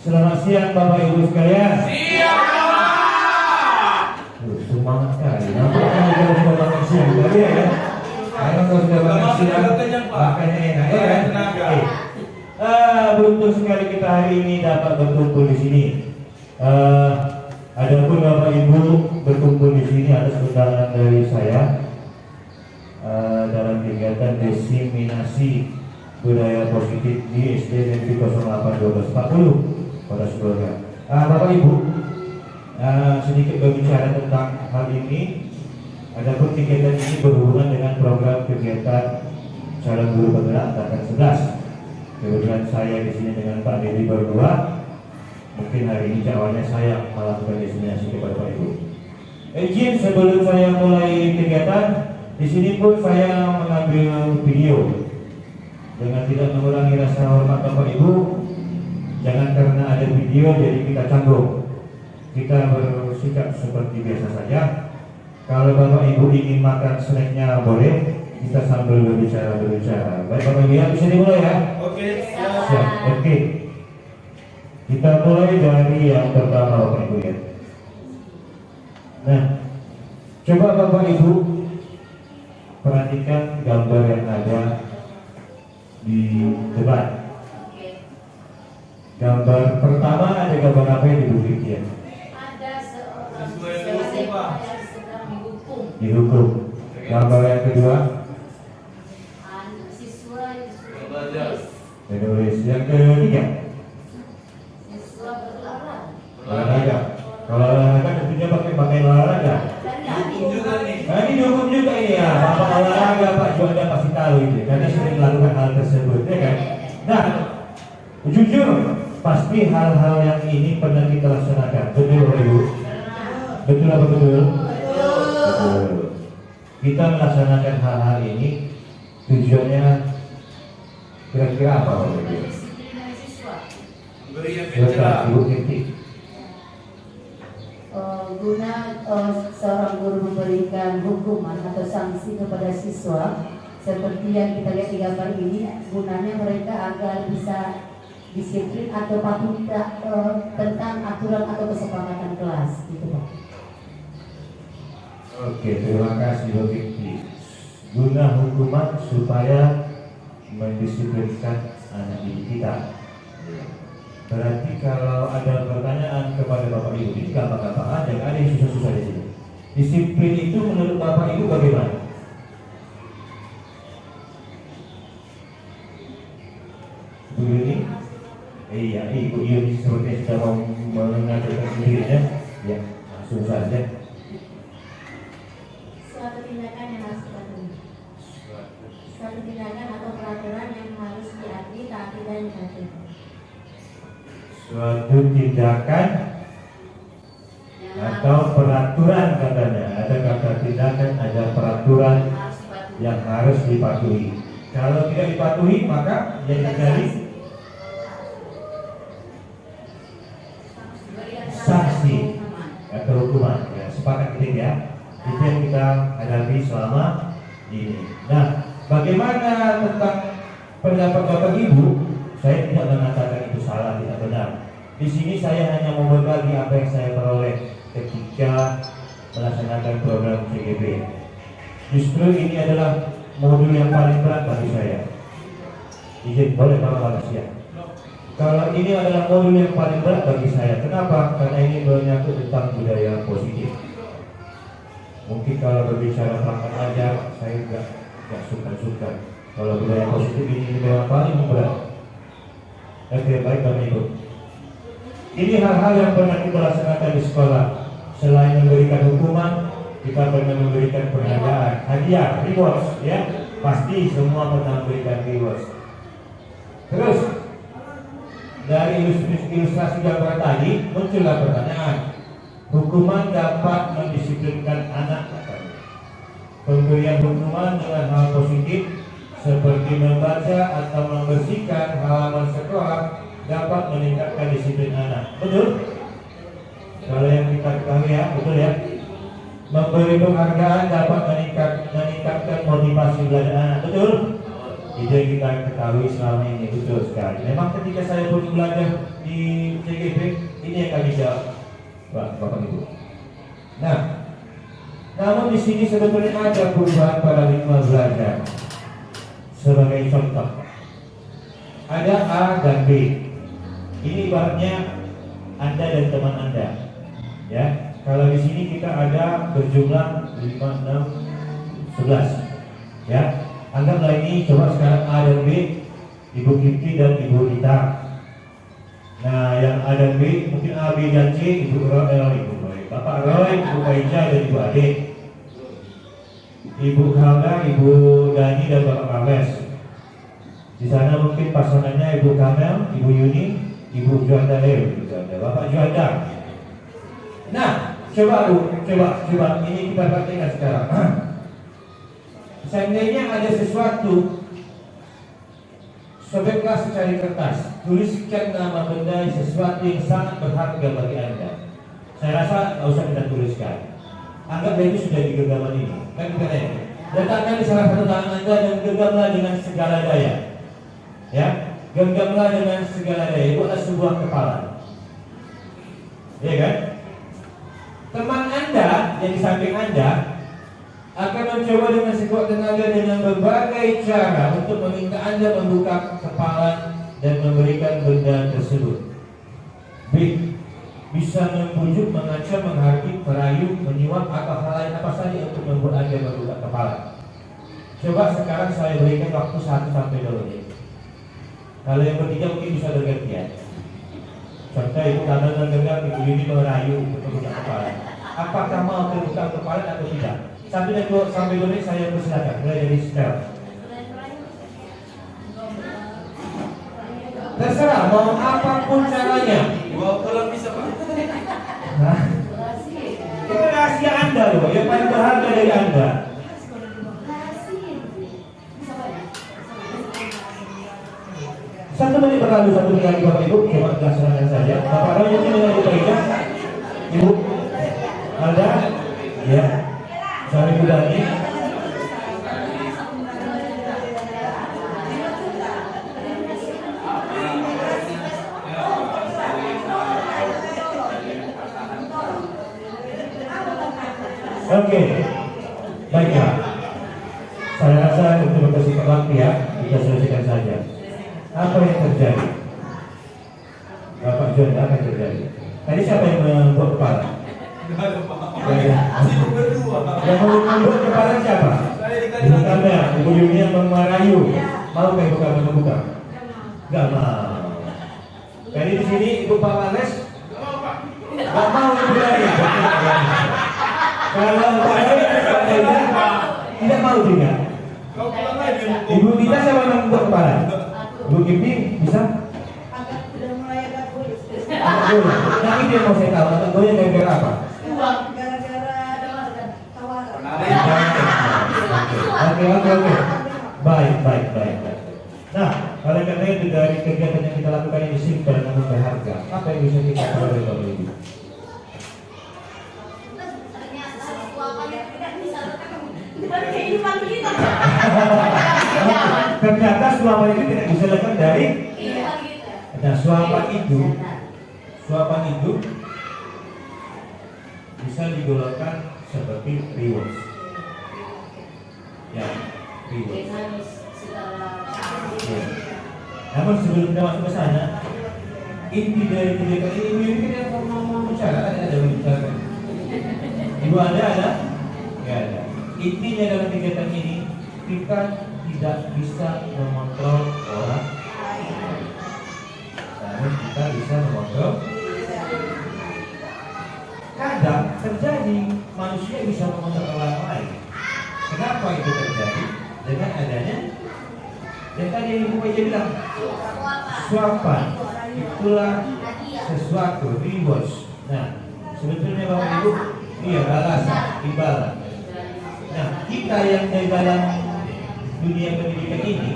Selamat siang Bapak Ibu sekalian. Siang Bapak. Semangat sekali. Nampaknya sudah makan siang tadi ya. Karena kalau sudah makan siang, makannya enak ya kan? Beruntung sekali kita hari ini dapat berkumpul di sini. Adapun Bapak Ibu berkumpul di sini atas undangan dari saya dalam kegiatan diseminasi budaya positif di SD Negeri 081240 pada keluarga. Bapak Ibu, sedikit berbicara tentang hal ini. Adapun kegiatan ini berhubungan dengan program kegiatan calon guru penggerak angkatan 11. Kebetulan saya di sini dengan Pak Dedi berdua. Mungkin hari ini awalnya saya melakukan diseminasi kepada Bapak Ibu. Izin sebelum saya mulai kegiatan, di sini pun saya mengambil video. Dengan tidak mengurangi rasa hormat Bapak Ibu, jangan karena ada video jadi kita canggung. Kita bersikap seperti biasa saja. Kalau Bapak Ibu ingin makan snacknya boleh, kita sambil berbicara. Baik Bapak Ibu ya, bisa dimulai ya? Oke, Siap. Oke. Kita mulai dari yang pertama Bapak Ibu ya. Nah, coba Bapak Ibu perhatikan gambar yang ada di depan. Gambar pertama ada gambar apa yang dibuat ya? Ada seorang siswa yang sedang Dihukum. Gambar yang kedua siswa yang sudah Belajar. menulis. Yang ketiga siswa olahraga. Kalau olahraga tentunya pakai olahraga. Hukum juga nih. Nah ini dihukum juga ini ya. Bapak olahraga Pak Juanda pasti tahu ini. Karena sering melakukan hal tersebut ya kan. Nah jujur pasti hal-hal yang ini pernah kita laksanakan. Betul Bapak Ibu? Betul apa betul? Betul. Kita melaksanakan hal-hal ini tujuannya kira-kira apa Bapak Ibu? Pendisiplinan siswa Beri yang Silakan bicara. Ibu Kirti. Guna seorang guru memberikan hukuman atau sanksi kepada siswa seperti yang kita lihat di gambar ini, gunanya mereka agar bisa disiplin atau patuh tentang aturan atau kesepakatan kelas gitu Pak. Oke, terima kasih Ibu Kirti. Guna hukuman supaya mendisiplinkan anak didik kita. Berarti kalau ada pertanyaan kepada Bapak Ibu, ini gampang-gampang aja, nggak ada yang susah-susah di sini. Disiplin itu menurut Bapak Ibu bagaimana? Bu Yuni? Iya, Ibu Yuni seperti sudah mau mengajarkan sendirinya. Ya, langsung saja. suatu tindakan yang harus dipatuhi, suatu tindakan atau peraturan yang harus taati dan dipatuhi. Suatu tindakan atau peraturan katanya. Ada kata tindakan, ada peraturan Harus dipatuhi. yang harus dipatuhi. Kalau tidak dipatuhi maka yang terjadi sanksi atau hukuman. Ya, sepakat kita ya. Itu yang kita hadapi selama ini. Nah, bagaimana tentang pendapat Bapak Ibu? Saya tidak mengatakan itu salah, tidak benar. Di sini saya hanya mau berbagi apa yang saya peroleh ketika melaksanakan program CGP. Justru ini adalah modul yang paling berat bagi saya. Izin boleh Bapak siap. Kalau ini adalah modul yang paling berat bagi saya. Kenapa? Karena ini menyangkut tentang budaya positif. Mungkin kalau berbicara perangkat ajar, saya nggak suka. Kalau budaya positif ini memang paling berat. Oke, baik Bapak Ibu. Ini hal-hal yang pernah kita laksanakan di sekolah. Selain memberikan hukuman, kita pernah memberikan penghargaan, hadiah, rewards, ya. Pasti semua pernah memberikan rewards. Terus dari ilustrasi gambar tadi muncullah pertanyaan. Hukuman dapat mendisiplinkan anak. Pemberian hukuman dengan hal positif seperti membaca atau membersihkan halaman sekolah dapat meningkatkan disiplin anak. Betul? Kalau yang kita ketahui ya, betul ya. Memberi penghargaan dapat meningkatkan motivasi belajar anak. Betul? Itu yang kita ketahui selama ini, betul sekali. Memang ketika saya pun belajar di CGP, ini yang kami jawab, Bapak Ibu. Nah, namun di sini sebetulnya ada perubahan paradigma belajar. Sebagai contoh, ada A dan B. Ini ibaratnya Anda dan teman Anda. Ya, kalau di sini kita ada berjumlah 5, 6, 11. Ya, anggaplah ini coba sekarang A dan B, Ibu Kipti dan Ibu Rita. Nah, yang A dan B mungkin A, B dan C, Ibu Roy, Bapak Roy, Ibu Kaija dan Ibu Ade. Ibu Helga, Ibu Dani dan Bapak Kames. Di sana mungkin pasangannya Ibu Kamel, Ibu Yuni, Ibu Juanda, Bapak Juanda. Nah, coba ini kita praktekkan sekarang. Seandainya ada sesuatu, sobeklah secari kertas, tuliskan nama benda sesuatu yang sangat berharga bagi Anda. Saya rasa nggak usah kita tuliskan. Anggap itu sudah di genggaman ini, kan kita lihat. Letakkan di salah satu tangan Anda dan genggamlah dengan segala daya. Ya, genggamlah dengan segala daya. Itu adalah sebuah kepala. Ya kan? Teman Anda yang di samping Anda akan mencoba dengan sekuat tenaga dengan berbagai cara untuk meminta Anda membuka kepala dan memberikan benda tersebut. B. Bisa membujuk, mengacau, menghardik, merayu, menyuap atau hal lain apa saja untuk membuat Anda membuka kepala. Coba sekarang saya berikan waktu 1 sampai 2 menit. Kalau yang bertiga mungkin bisa bergantian. Contoh Ibu Kamel mendengar Ibu Yuni merayu untuk membuka kepala. Apakah mau terbuka kepala atau tidak? 1 sampai 2 menit saya persilakan. Mulai dari sekarang. Terserah mau apapun caranya. Gua pulang bisa Pak. Nah, itu rahasia Anda loh, yang paling berharga dari Anda. 1 menit berlalu, 1 menit lagi Bapak Ibu, coba dilaksanakan saja. Bapak Roy ini dengan Ibu Kaida, Ibu Alda, ya, sorry Ibu Dani. Oke, baiklah. Saya rasa untuk mempersingkat waktu ya, kita selesaikan saja. Apa yang terjadi? Bapak John, apa yang terjadi? Tadi siapa yang membuat kepala? Enggak ada Pak. Ya. Masih berdua. Yang membuat kepala siapa? Saya dikasih Ibu Kamel, Ibu Yuni yang merayu. Mau nggak Ibu Kamel membuka? Nggak mau. Jadi di sini Ibu Pak Wanes nggak mau Ibu Dani. Kalau Pak Roy, Pak Kaida tidak mau juga. Kau pulang lagi. Ibu Dita siapa yang membuat kepala? Ibu Kipti bisa? Agak sudah mulai agak boleh. Nah ini yang mau saya tahu, atau goyang gara-gara apa? Gara-gara ada tawaran. Oke. Baik. Nah, oleh karena itu dari kegiatan yang kita lakukan ini simpel namun berharga, apa yang bisa kita peroleh Bapak Ibu? Ternyata suapan itu tidak bisa lepas dari. Nah, suapan itu bisa digolongkan seperti rewards. Ya, rewards. Ya. Namun sebelum kita masuk ke sana, inti dari kegiatan ini kita mau bicara, ada bicara. Ibu ada? Nggak ada. Intinya dalam kegiatan ini kita tidak bisa mengontrol orang, namun kita bisa mengontrol. Kadang terjadi manusia bisa mengontrol orang lain. Kenapa itu terjadi? Dengan adanya yang tadi yang Ibu Kaija bilang, suapan itulah sesuatu rewards. Nah, sebetulnya Bapak Ibu, iya balasan, imbalan. Nah, kita yang dari dalam dunia pendidikan ini,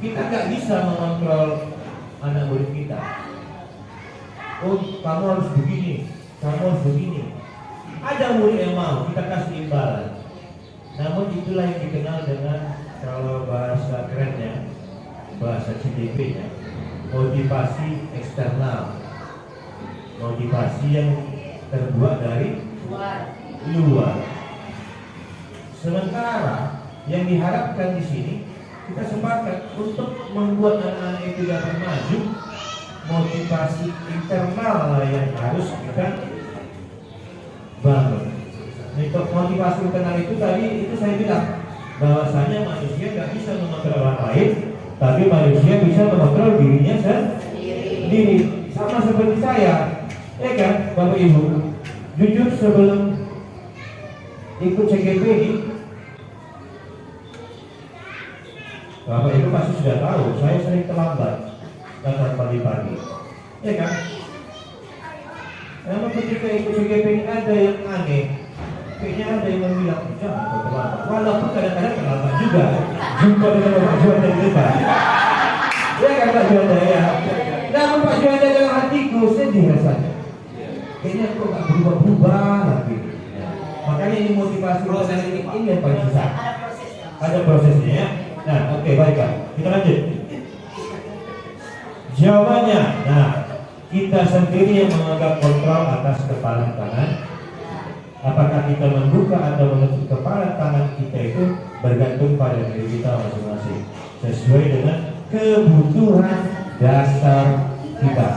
kita nggak bisa mengontrol anak murid kita. Oh, kamu harus begini, kamu harus begini. Ada murid yang mau, kita kasih imbalan. Namun itulah yang dikenal dengan kalau bahasa kerennya, bahasa CDP-nya, motivasi eksternal, motivasi yang terbuat dari luar. Sementara yang diharapkan di sini, kita sepakat untuk membuat anak-anak itu dapat maju, motivasi internal lah yang harus kita bangun. Untuk motivasi internal itu tadi itu saya bilang bahwasanya manusia nggak bisa mengontrol orang lain, tapi manusia bisa mengontrol dirinya sendiri. Sama seperti saya, ya kan, Bapak Ibu. Jujur sebelum ikut CGP ini, Bapak Ibu pasti sudah tahu, saya sering terlambat datang pagi-pagi, ya kan? Namun ketika ikut CGP ini ada yang aneh. Kayaknya ada yang bilang, jangan kau terlambat. Walaupun kadang-kadang terlambat juga. Jumpa dengan Pak Juanda di depan. Ya kan Pak Juanda ya. Namun Pak Juanda dalam hatiku sedih rasanya. Kayaknya kok gak berubah-ubah lagi. Makanya ini motivasi proses ini yang paling susah. Ada prosesnya ya. Nah, oke, baiklah. Kita lanjut. Jawabannya, nah, kita sendiri yang menganggap kontrol atas kepala tangan. Apakah kita membuka atau menutup kepala tangan kita itu bergantung pada diri kita masing-masing, sesuai dengan kebutuhan dasar kita.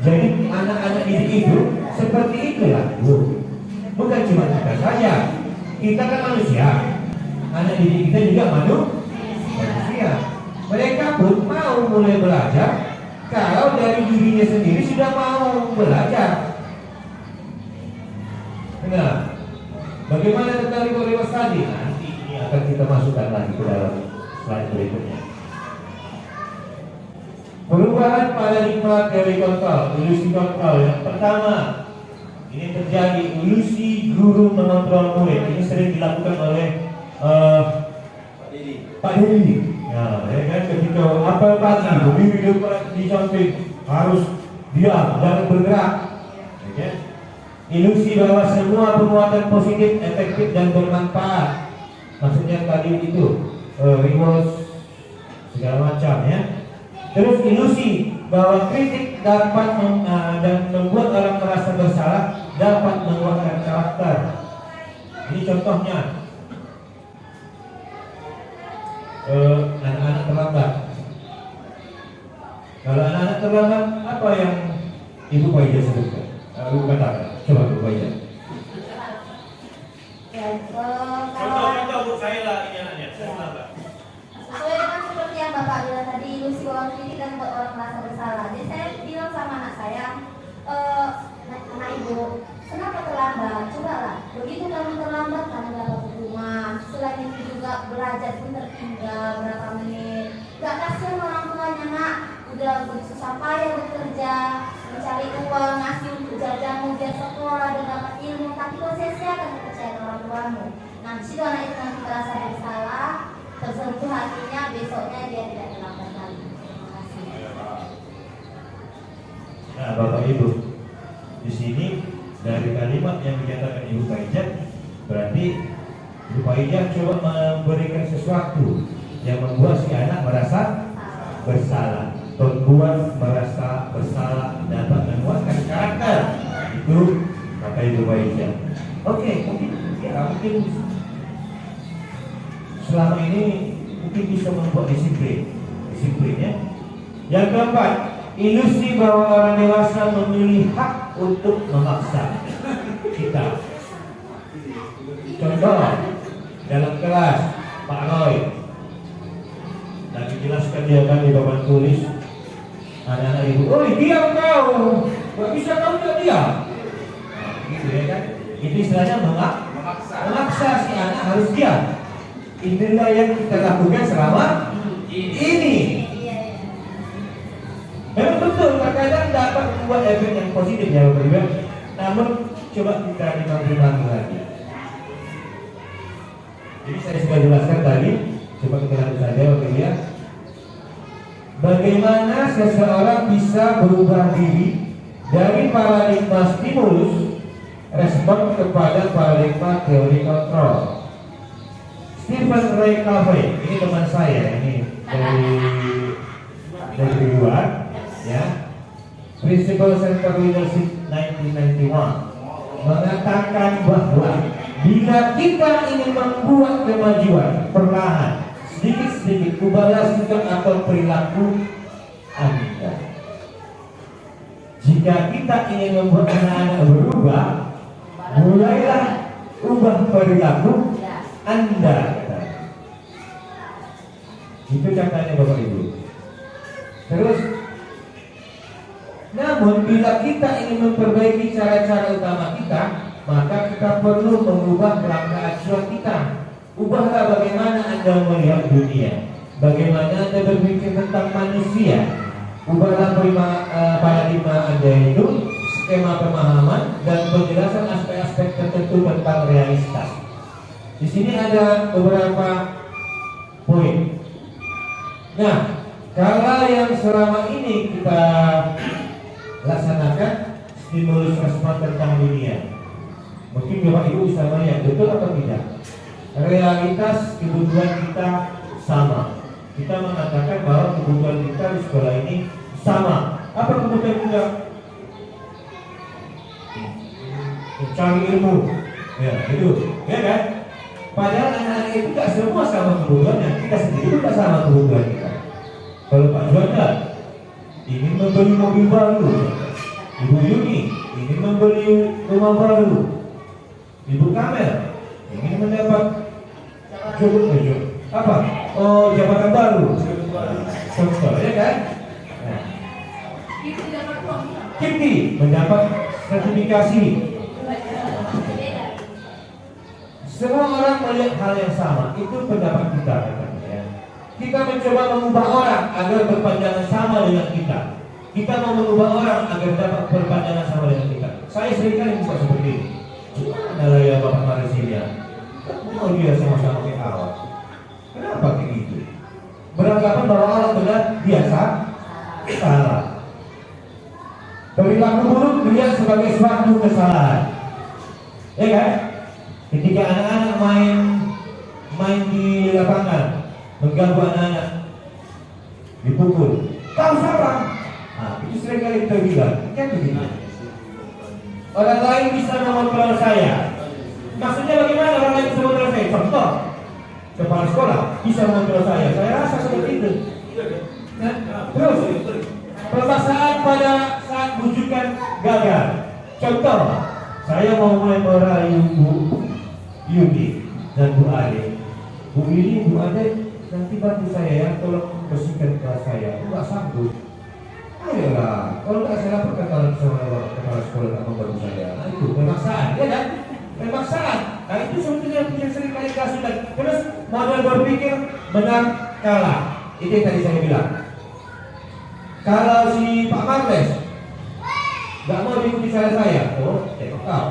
Jadi anak-anak didik itu seperti itulah, bukan cuma kita saja. Kita kan manusia, anak didik kita juga manusia. Mereka pun mau mulai belajar kalau dari dirinya sendiri sudah mau belajar. Nah, bagaimana tentang reward tadi? Nanti ini akan kita masukkan lagi ke dalam slide berikutnya. Perubahan paradigma teori kontrol, ilusi kontrol. Yang pertama, ini terjadi ilusi guru mengontrol murid. Ini sering dilakukan oleh Pak Dedi. Nah, ya kan, ketika apel pagi berdiri di samping harus diam, jangan bergerak. Ya kan? Ilusi bahwa semua perbuatan positif, efektif dan bermanfaat. Maksudnya tadi itu reward segala macam ya. Terus ilusi bahwa kritik dapat dan membuat orang merasa bersalah, dapat menguatkan karakter. Ini contohnya anak-anak terlambat. Kalau anak-anak terlambat, apa yang Ibu Paija sebutkan? Ibu katakan. Coba Bu Paija. Ya, Contoh Bu saya lah ini anaknya. sesuai dengan seperti yang Bapak bilang tadi, ilusi orang kritik dan buat orang merasa bersalah. Jadi saya bilang sama anak saya, anak ibu, kenapa terlambat? Cobalah, begitu kamu terlambat, kamu dapat hukuman. Selain itu juga belajar pun tertinggal berapa menit. Gak kasihan orang tuanya, nak, udah bersusah payah bekerja, mencari uang, ngasih untuk jajanmu biar sekolah dan dapat ilmu, tapi kau sia-siakan kepercayaan orang tuamu. Nah, disitu anak itu nanti merasa bersalah, tersentuh hatinya, besoknya dia tidak terlambat lagi. Terima kasih. Nah, Bapak Ibu, di sini dari kalimat yang dikatakan Ibu Paija, berarti Ibu Paija coba memberikan sesuatu yang membuat si anak merasa bersalah, membuat merasa bersalah, dapat menguatkan karakter. Itu kata Ibu Paija. Oke, mungkin selama ini mungkin bisa membuat disiplin ya. Yang keempat, ilusi bahwa orang dewasa memilih hak untuk memaksa kita. Contoh dalam kelas Pak Roy lagi jelaskan dia kan di papan tulis, anak-anak ibu, oi diam kau, gak bisa kamu tidak diam. Nah, gitu ya kan? Itu istilahnya memaksa si anak harus diam. Inilah yang kita lakukan selama ini. Memang betul, kadang dapat membuat efek yang positif ya Bapak Ibu. Namun coba kita imam-imam lagi. Jadi saya sudah jelaskan tadi, coba kita lanjut saja Bapak Ibu. Bagaimana seseorang bisa berubah diri dari paradigma stimulus respon kepada paradigma teori kontrol. Stephen Ray Covey, ini teman saya, ini dari luar, ya. Principal Center Leadership 1991 mengatakan bahwa bila kita ingin membuat kemajuan perlahan, sedikit-sedikit, ubahlah sikap atau perilaku Anda. Jika kita ingin membuat anak-anak berubah, mulailah ubah perilaku Anda. Itu katanya Bapak Ibu. Terus, namun bila kita ingin memperbaiki cara-cara utama kita, maka kita perlu mengubah langkah acuan kita. Ubahlah bagaimana Anda melihat dunia, bagaimana Anda berpikir tentang manusia. Ubahlah paradigma Anda itu, skema pemahaman dan penjelasan aspek-aspek tertentu tentang realitas. Di sini ada beberapa poin. Nah, kalau yang selama ini kita laksanakan stimulus respon tentang dunia, mungkin Bapak Ibu bisa melihat betul atau tidak. Realitas kebutuhan kita sama. Kita mengatakan bahwa kebutuhan kita di sekolah ini sama. Apa kebutuhan kita? Mencari ilmu, ya itu, ya kan? Padahal anak-anak itu tidak semua sama kebutuhannya. Kita sendiri pun tidak sama kebutuhan kita. Kalau Pak Juanda ingin membeli mobil baru, Ibu Yuni ingin membeli rumah baru, Ibu Kamel ingin mendapat jabatan baru, contoh, ya kan? Nah, Kipti mendapat sertifikasi. Semua orang melihat hal yang sama. Itu pendapat kita, katanya. Kita mencoba mengubah orang agar berpandangan sama dengan kita. Kita mau mengubah orang agar dapat berpandangan sama dengan kita. Saya seringkali buka seperti ini. Adalah ya Bapak Marisilia, mau dia sama-sama kayak awal. Kenapa kayak gitu? Beranggapan bahwa Allah benar, biasa salah. Perilaku buruk dilihat sebagai suatu kesalahan, ya kan? Ketika anak-anak main di lapangan, mengganggu anak-anak, dipukul, tahu siapa? Nah, itu seringkali kita bilang, kan begini. Orang lain bisa mengontrol saya. Maksudnya bagaimana orang lain bisa mengontrol saya? Contoh, kepala sekolah bisa mengontrol saya. Saya rasa seperti itu. Nah, terus permasalahan pada saat bujukan gagal. Contoh, saya mau mulai merayu Bu Yudi dan Bu Ade. Bu Yudi, Bu Ade, nanti bantu saya ya, tolong bersihkan kelas saya. Aku nggak sanggup. Ayolah, kalau nggak saya laporkan sama kepala sekolah tak membantu saya. Nah itu pemaksaan, ya kan? Pemaksaan. Nah itu sebetulnya yang sering kali kasihkan. Terus model berpikir menang kalah. Itu yang tadi saya bilang. Kalau si Pak Marles nggak mau diikuti cara saya, oh tengok kau,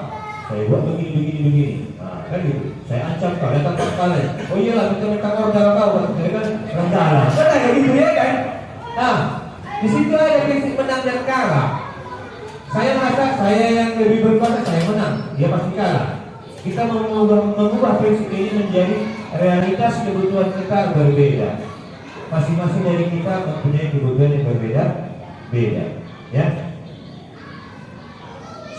saya buat begini. Nah, kan gitu. Saya ancam kau, datang Pak Marles. Oh iyalah, kita minta order kau, saya kan rendah. Kan kayak gitu ya kan? Nah. Di situ ada prinsip menang dan kalah. Saya merasa saya yang lebih berkuasa, saya menang, dia pasti kalah. Kita mengubah prinsip ini menjadi realitas kebutuhan kita berbeda. Masing-masing dari kita mempunyai kebutuhan yang berbeda, ya.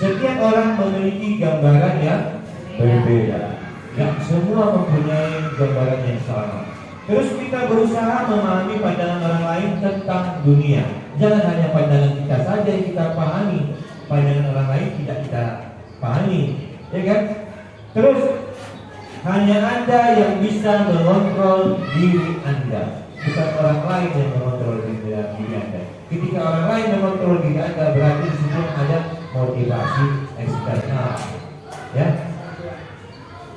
Setiap orang memiliki gambaran yang berbeda. Tidak semua mempunyai gambaran yang sama. Terus kita berusaha memahami pandangan orang lain tentang dunia. Jangan hanya pandangan kita saja yang kita pahami, pandangan orang lain tidak kita pahami, ya kan? Terus hanya Anda yang bisa mengontrol diri Anda, bukan orang lain yang mengontrol diri Anda. Ketika orang lain mengontrol diri Anda, berarti di situ ada motivasi eksternal, ya.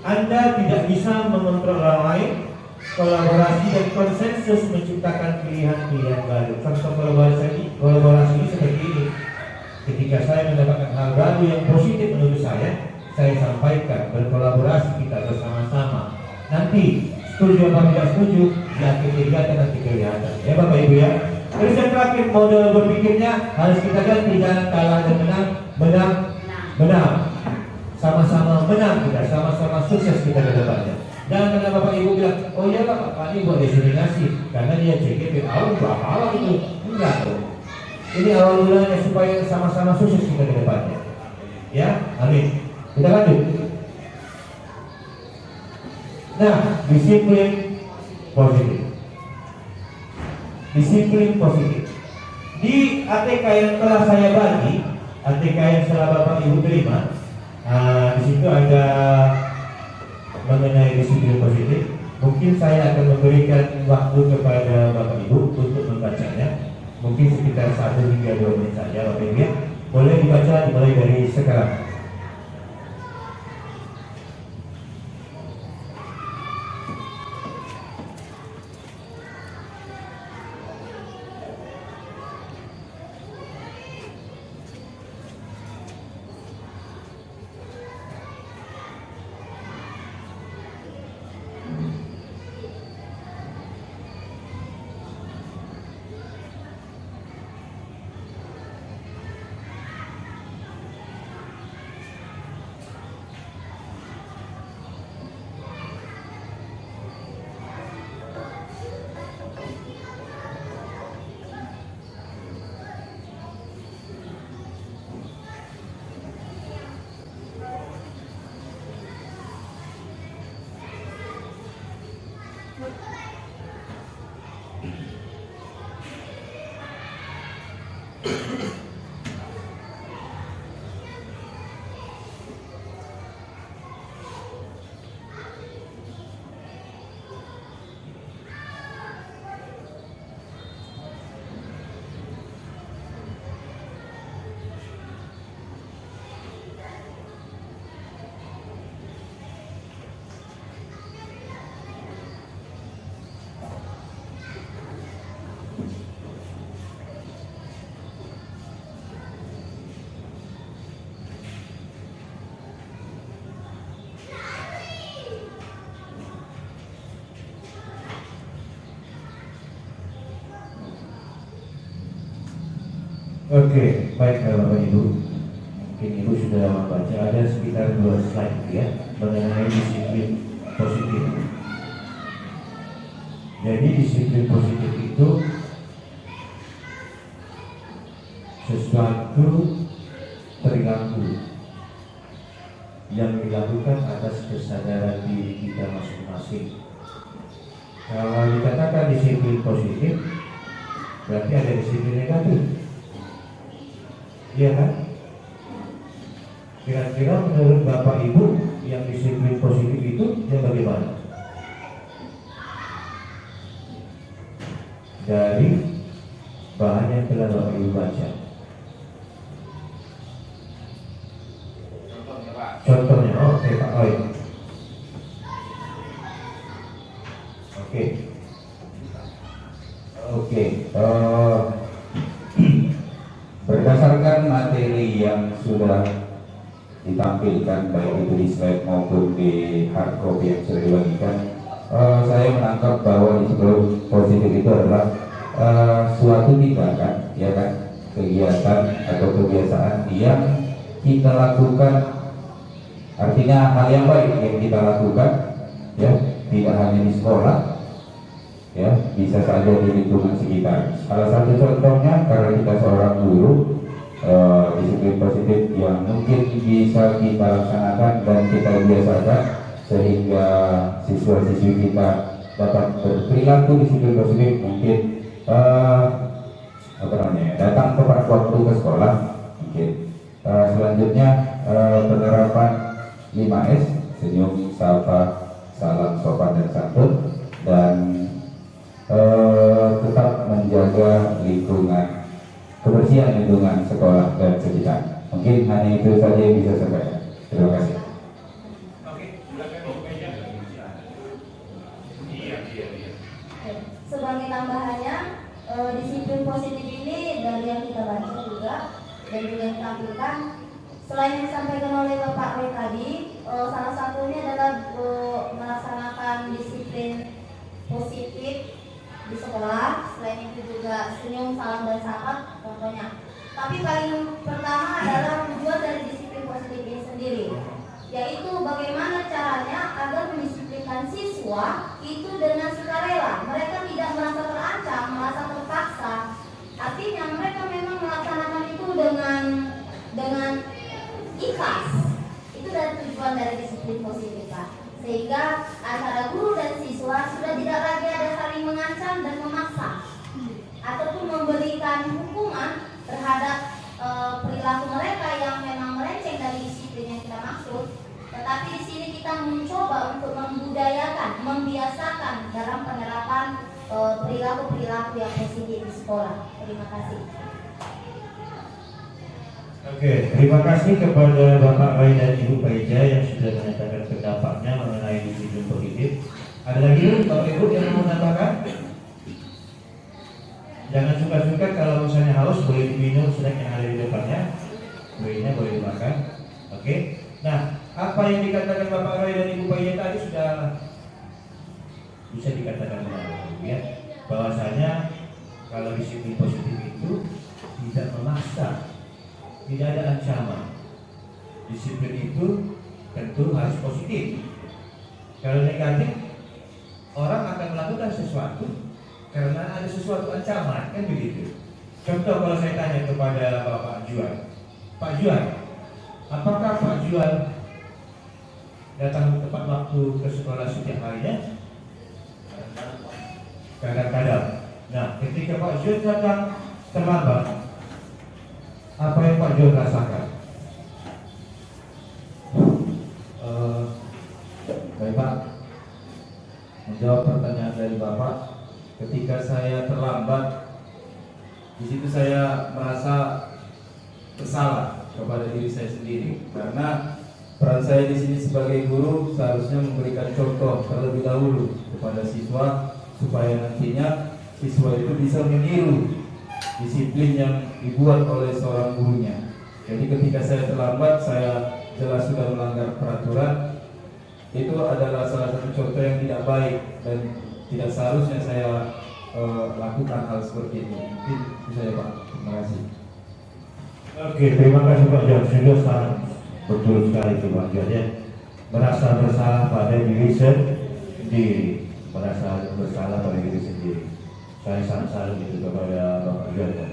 Anda tidak bisa mengontrol orang lain. Kolaborasi dan konsensus menciptakan pilihan-pilihan baru. Contoh kolaborasi ini seperti ini. Ketika saya mendapatkan hal baru yang positif menurut saya sampaikan, berkolaborasi kita bersama-sama. Nanti setuju atau tidak setuju, di akhir kegiatan nanti kelihatan. Ya Bapak Ibu ya. Terus yang terakhir, model berpikirnya harus kita ganti, jangan kalah dan menang. Sama-sama menang kita, sama-sama sukses kita ke depannya. Jangan karena bapak ibu bilang, oh iya pak ini buat destinasi karena dia CGP, apa itu? Enggak tuh. Ini awal mulanya supaya sama-sama sukses kita ke depannya. Ya, amin. Kita lanjut. Nah, disiplin positif. Disiplin positif. Di ATK yang telah saya bagi, ATK yang setelah bapak ibu terima, di situ ada mengenai disiplin positif. Mungkin saya akan memberikan waktu kepada bapak ibu untuk membacanya. Mungkin sekitar 1 hingga 2 menit saja bapak ibu ya. Boleh dibaca dimulai dari sekarang. Oke, baik Bapak Ibu. Mungkin Ibu sudah membaca ada sekitar 2 slide ya mengenai disiplin positif. Jadi disiplin positif itu sesuatu perilaku yang dilakukan atas kesadaran diri kita masing-masing. Kalau dikatakan disiplin positif, berarti ada disiplin negatif. Iya kan? Kira-kira menurut Bapak Ibu yang disiplin positif itu yang bagaimana? Dari bahan yang telah Bapak Ibu baca. Contohnya, oke Pak Roy. Oke. Berdasarkan materi yang sudah ditampilkan baik itu di slide maupun di hard copy yang sudah dibagikan, saya menangkap bahwa disiplin positif itu adalah suatu tindakan, ya kan, kegiatan atau kebiasaan yang kita lakukan, artinya hal yang baik yang kita lakukan, ya, tidak hanya di sekolah, ya, bisa saja di lingkungan sekitar. Salah satu contohnya karena kita seorang guru, disiplin positif yang mungkin bisa kita laksanakan dan kita biasakan sehingga siswa-siswi kita dapat berperilaku disiplin positif, mungkin datang tepat waktu ke sekolah, mungkin selanjutnya penerapan 5S, senyum, sapa, salam, sopan dan santun, dan tetap menjaga lingkungan, kebersihan lingkungan sekolah dan sekitar. Mungkin hanya itu saja yang bisa saya sampaikan. Terima kasih. Sebagai tambahannya, disiplin positif ini dari yang kita baca juga dan juga yang ditampilkan, selain yang disampaikan oleh Bapak Roy tadi, salah satunya adalah melaksanakan disiplin positif di sekolah. Selain itu juga senyum, salam dan sapa contohnya. Tapi paling pertama adalah tujuan dari disiplin positif ini sendiri, yaitu bagaimana caranya agar mendisiplin mendisiplinkan siswa itu dengan sukarela. Mereka tidak merasa terancam, merasa terpaksa. Artinya mereka memang melaksanakan itu dengan ikhlas. Itu dari tujuan dari disiplin positif, Pak. Sehingga antara guru dan siswa sudah tidak lagi ada saling mengancam dan memaksa ataupun memberikan hukuman terhadap perilaku mereka yang memang melenceng dari disiplin yang kita maksud. Tetapi di sini kita mencoba untuk membudayakan, membiasakan dalam penerapan perilaku-perilaku yang positif di sekolah. Terima kasih. Oke, terima kasih kepada Bapak Roy dan Ibu Paija yang sudah menyatakan pendapatnya mengenai disiplin positif. Ada lagi Bapak Ibu yang mau menambahkan? Jangan suka-suka kalau misalnya haus boleh diminum snack yang ada di depannya. Kuenya boleh dimakan. Oke. Nah, apa yang dikatakan Bapak Roy dan Ibu Paija tadi sudah bisa dikatakan benar, ya. Bahwasanya kalau disiplin positif itu tidak memaksa, tidak ada ancaman. Disiplin itu tentu harus positif. Kalau negatif, orang akan melakukan sesuatu karena ada sesuatu ancaman, kan begitu. Contoh kalau saya tanya kepada Bapak Juan, Pak Juan, apakah Pak Juan datang tepat waktu ke sekolah setiap harinya? Kadang-kadang. Nah, ketika Pak Juan datang terlambat, apa yang Pak Juan rasakan? Baik Pak, menjawab pertanyaan dari Bapak, ketika saya terlambat, di situ saya merasa bersalah kepada diri saya sendiri karena peran saya di sini sebagai guru seharusnya memberikan contoh terlebih dahulu kepada siswa supaya nantinya siswa itu bisa meniru disiplin yang dibuat oleh seorang gurunya. Jadi ketika saya terlambat, saya jelas sudah melanggar peraturan. Itu adalah salah satu contoh yang tidak baik dan tidak seharusnya saya lakukan hal seperti ini. Mungkin itu saja Pak. Terima kasih. Oke, terima kasih Pak Juan. Sudah sangat betul sekali itu Pak Juan ya. Merasa bersalah pada diri sendiri, merasa bersalah pada diri sendiri. Saya sangat salut itu kepada Bapak Juan ya.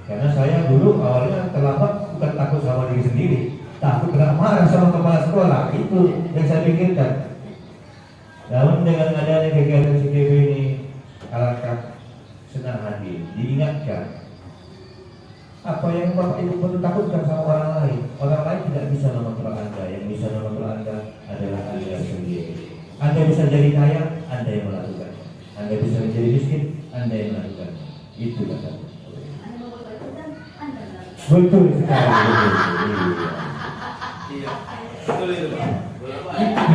Karena saya dulu awalnya terlambat bukan takut sama diri sendiri, takut kena marah sama kepala sekolah. Itu yang saya pikirkan. Namun dengan adanya kegiatan CKB ini, alangkah senang hati diingatkan apa yang Bapak Ibu perlu takutkan sama orang lain. Orang lain tidak bisa mengontrol Anda. Yang bisa mengontrol Anda adalah Anda sendiri. Anda bisa jadi kaya, Anda yang melakukan. Anda bisa menjadi miskin, Anda yang melakukan. Itu kata. Betul sekali. Iya, betul itu Pak.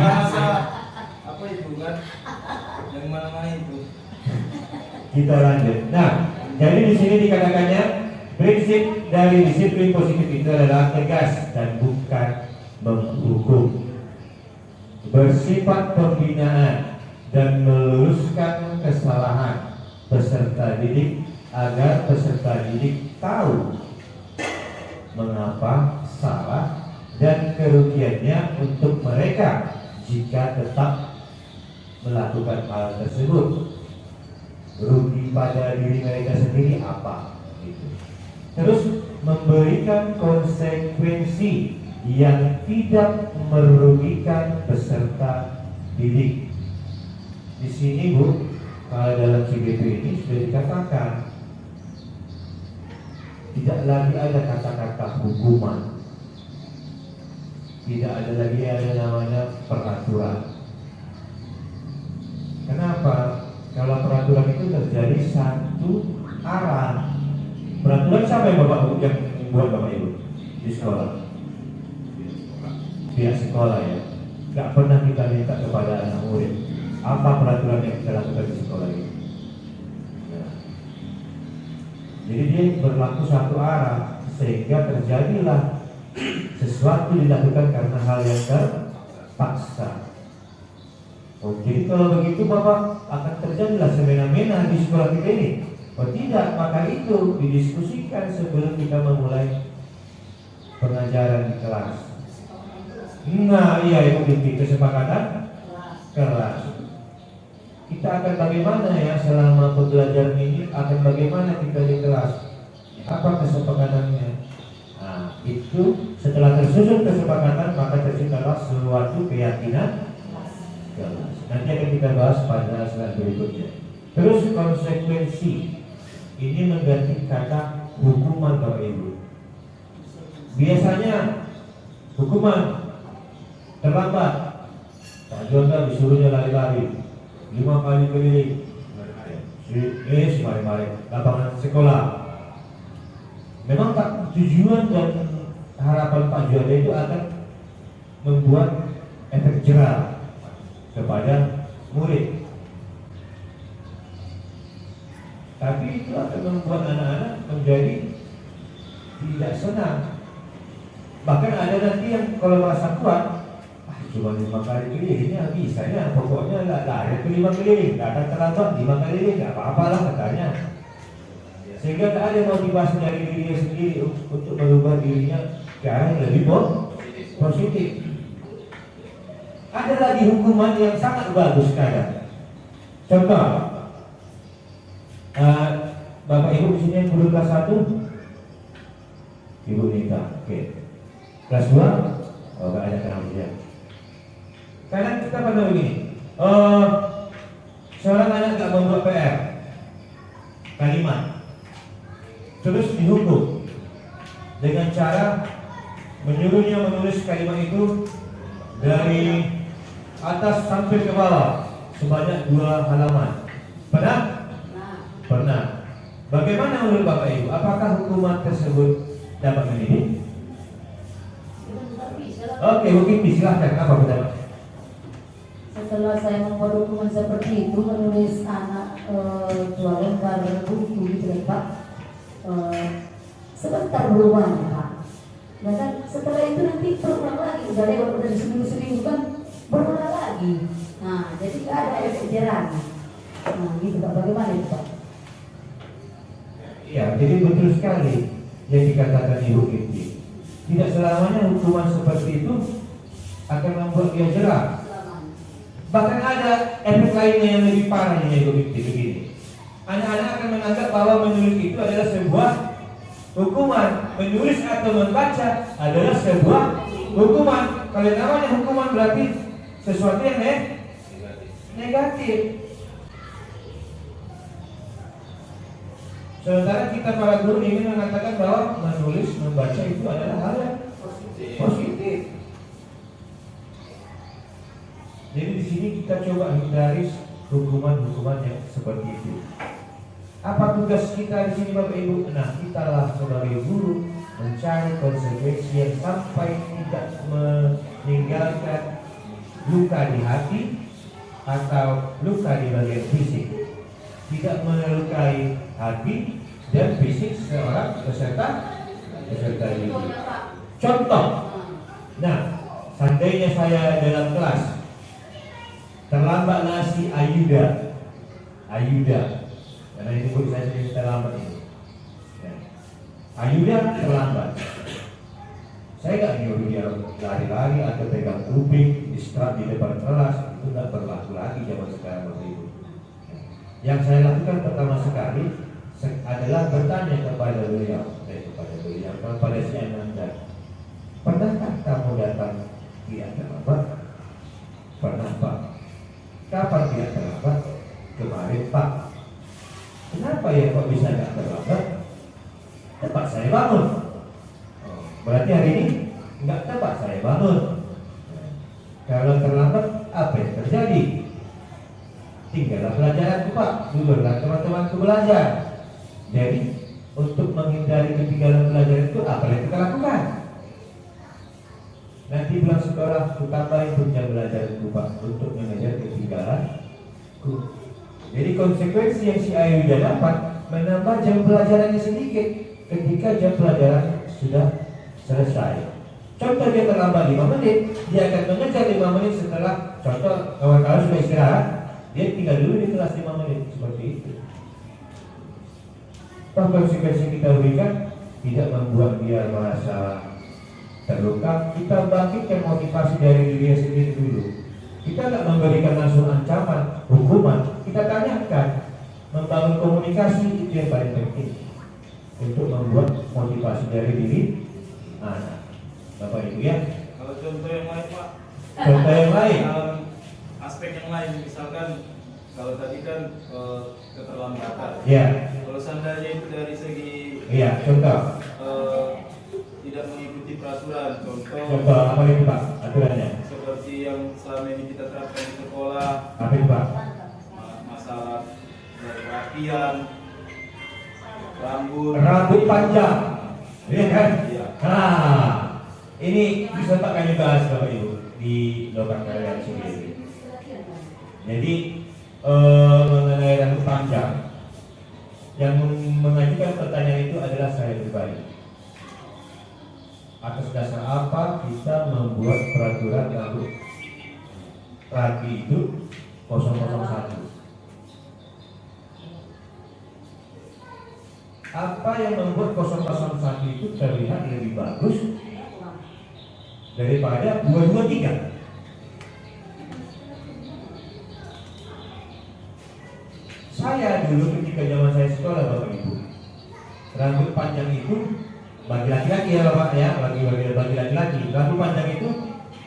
Bahasa apa itu kan? Yang mana-mana itu. Kita lanjut. Nah, jadi di sini dikatakannya prinsip dari disiplin positif itu adalah tegas dan bukan menghukum, bersifat pembinaan dan meluruskan kesalahan peserta didik agar peserta didik tahu mengapa salah dan kerugiannya untuk mereka jika tetap melakukan hal tersebut. Rugi pada diri mereka sendiri apa? Gitu. Terus memberikan konsekuensi yang tidak merugikan peserta didik. Di sini Bu, kalau dalam CGP ini sudah dikatakan tidak lagi ada kata-kata hukuman, tidak ada lagi ada namanya peraturan. Kenapa? Kalau peraturan itu terjadi satu arah. Peraturan siapa yang yang buat Bapak Ibu di sekolah? Pihak sekolah ya. Gak pernah kita minta kepada anak murid apa peraturan yang kita lakukan di sekolah ini. Nah, jadi dia berlaku satu arah sehingga terjadilah sesuatu dilakukan karena hal yang terpaksa. Oh, jadi kalau begitu Bapak akan terjadilah semena-mena di sekolah kita ini. Oh tidak, maka itu didiskusikan sebelum kita memulai pengajaran di kelas. Nah iya itu kesepakatan kelas, kita akan bagaimana ya selama pembelajaran ini, akan bagaimana kita di kelas, apa kesepakatannya. Nah, itu setelah tersusun kesepakatan maka terciptalah suatu keyakinan kelas. Nanti akan kita bahas pada slide berikutnya. Terus konsekuensi ini mengganti kata hukuman Bapak Ibu. Biasanya hukuman terlambat, Pak Jonda disuruhnya lari-lari 5 kali keliling, mari-mari lapangan sekolah. Memang tak tujuan dan harapan Pak Jonda itu akan membuat efek jerah kepada murid. Tapi itu akan membuat anak-anak menjadi tidak senang. Bahkan ada nanti yang kalau merasa kuat, cuma 5 kali kelilingnya bisa ya, pokoknya lari ke 5 keliling, datang terlambat 5 keliling, nggak apa-apalah katanya. Sehingga tak ada motivasi dari dirinya sendiri untuk merubah dirinya ke arah yang lebih positif. Ada lagi hukuman yang sangat bagus kadang. Contoh, Bapak Ibu di sini yang guru kelas 1, Ibu Nita, oke. Kelas 2, oh nggak ada kenal dia. Kadang kita pernah begini, seorang anak nggak membuat PR, kalimat, terus dihukum dengan cara menyuruhnya menulis kalimat itu dari atas sampai ke bawah sebanyak 2 halaman. Pernah? Pernah. Bagaimana menurut Bapak Ibu? Apakah hukuman tersebut dapat mendidik? Oke, mungkin silahkan. Apa pendapat? Setelah saya membuat hukuman seperti itu, menulis anak 2 lembar buku gitu ya Pak, sebentar berubah ya Pak. Dan kan setelah itu nanti berulang lagi, udah lewat udah seminggu kan berulang lagi. Nah, jadi nggak ada efek jerah. Nah, gitu Pak. Bagaimana itu Pak? Ya, jadi betul sekali yang dikatakan Ibu Kiti. Tidak selamanya hukuman seperti itu akan membuat dia jerah. Bahkan ada efek lainnya yang lebih parah yang Ibu Kiti begini. Anak-anak akan menganggap bahwa menulis itu adalah sebuah hukuman. Menulis atau membaca adalah sebuah hukuman. Kalau namanya hukuman berarti sesuatu yang negatif. Sementara kita para guru ingin mengatakan bahwa menulis, membaca itu adalah hal yang positif. Jadi di sini kita coba hindari hukuman-hukuman yang seperti itu. Apa tugas kita di sini Bapak Ibu? Nah, kita lah sebagai guru mencari konsekuensi yang sampai tidak meninggalkan luka di hati atau luka di bagian fisik, tidak melukai hati dan fisik seorang peserta didik. Contoh, nah, seandainya saya dalam kelas terlambatlah si Ayuda, karena ini pun saya sendiri terlambat ini. Ya. Ayuda terlambat. Saya nggak nyuruh dia lari-lari atau pegang kuping, distrap di depan kelas, itu nggak berlaku lagi zaman sekarang Bapak Ibu. Yang saya lakukan pertama sekali adalah bertanya kepada beliau, kepada si Ananda, pernahkah kamu datang tidak terlambat? Pernah Pak. Kapan tidak terlambat? Kemarin Pak. Kenapa ya kok bisa tidak terlambat? Tepat saya bangun. Berarti hari ini nggak tepat saya bangun. Kalau terlambat apa yang terjadi? Tinggallah pelajaran Pak, duduklah teman-temanku belajar. Jadi untuk menghindari ketinggalan pelajaran itu apa yang kita lakukan? Nanti pulang sekolah kita tambahin pun jam belajar Pak untuk mengejar ketinggalanku. Jadi konsekuensi yang si Ayu dapat menambah jam pelajarannya sedikit ketika jam pelajaran sudah selesai. Contoh dia terlambat 5 menit, dia akan mengejar 5 menit setelah contoh kawan-kawan sudah istirahat, dia tinggal dulu di kelas 5 menit seperti itu. Konsekuensi kita berikan tidak membuat dia merasa terluka. Kita bangkitkan motivasi dari diri sendiri dulu. Kita nggak memberikan langsung ancaman, hukuman. Kita tanyakan, membangun komunikasi itu yang paling penting untuk membuat motivasi dari diri anak. Bapak Ibu ya. Kalau contoh yang lain Pak, Contoh yang lain. dalam aspek yang lain misalkan kalau tadi kan keterlambatan. Ya, Kalau seandainya itu dari segi iya. Contoh. tidak mengikuti peraturan, Contoh apa itu Pak? Aturannya. seperti yang selama ini kita terapkan di sekolah, Apa itu Pak? masalah kerapian, Rambut panjang, iya kan? Iya. Nah, ini bisa tak kami bahas Bapak Ibu di lokal kalian sendiri. Jadi mengenai rambut panjang, yang mengajukan pertanyaan itu adalah saya pribadi. Atas dasar apa kita membuat peraturan rambut rapi itu 001? Apa yang membuat 001 itu terlihat lebih bagus daripada 223? Saya dulu ketika zaman saya sekolah Bapak Ibu, rambut panjang itu bagi laki-laki ya Bapak ya, bagi laki-laki, rambut panjang itu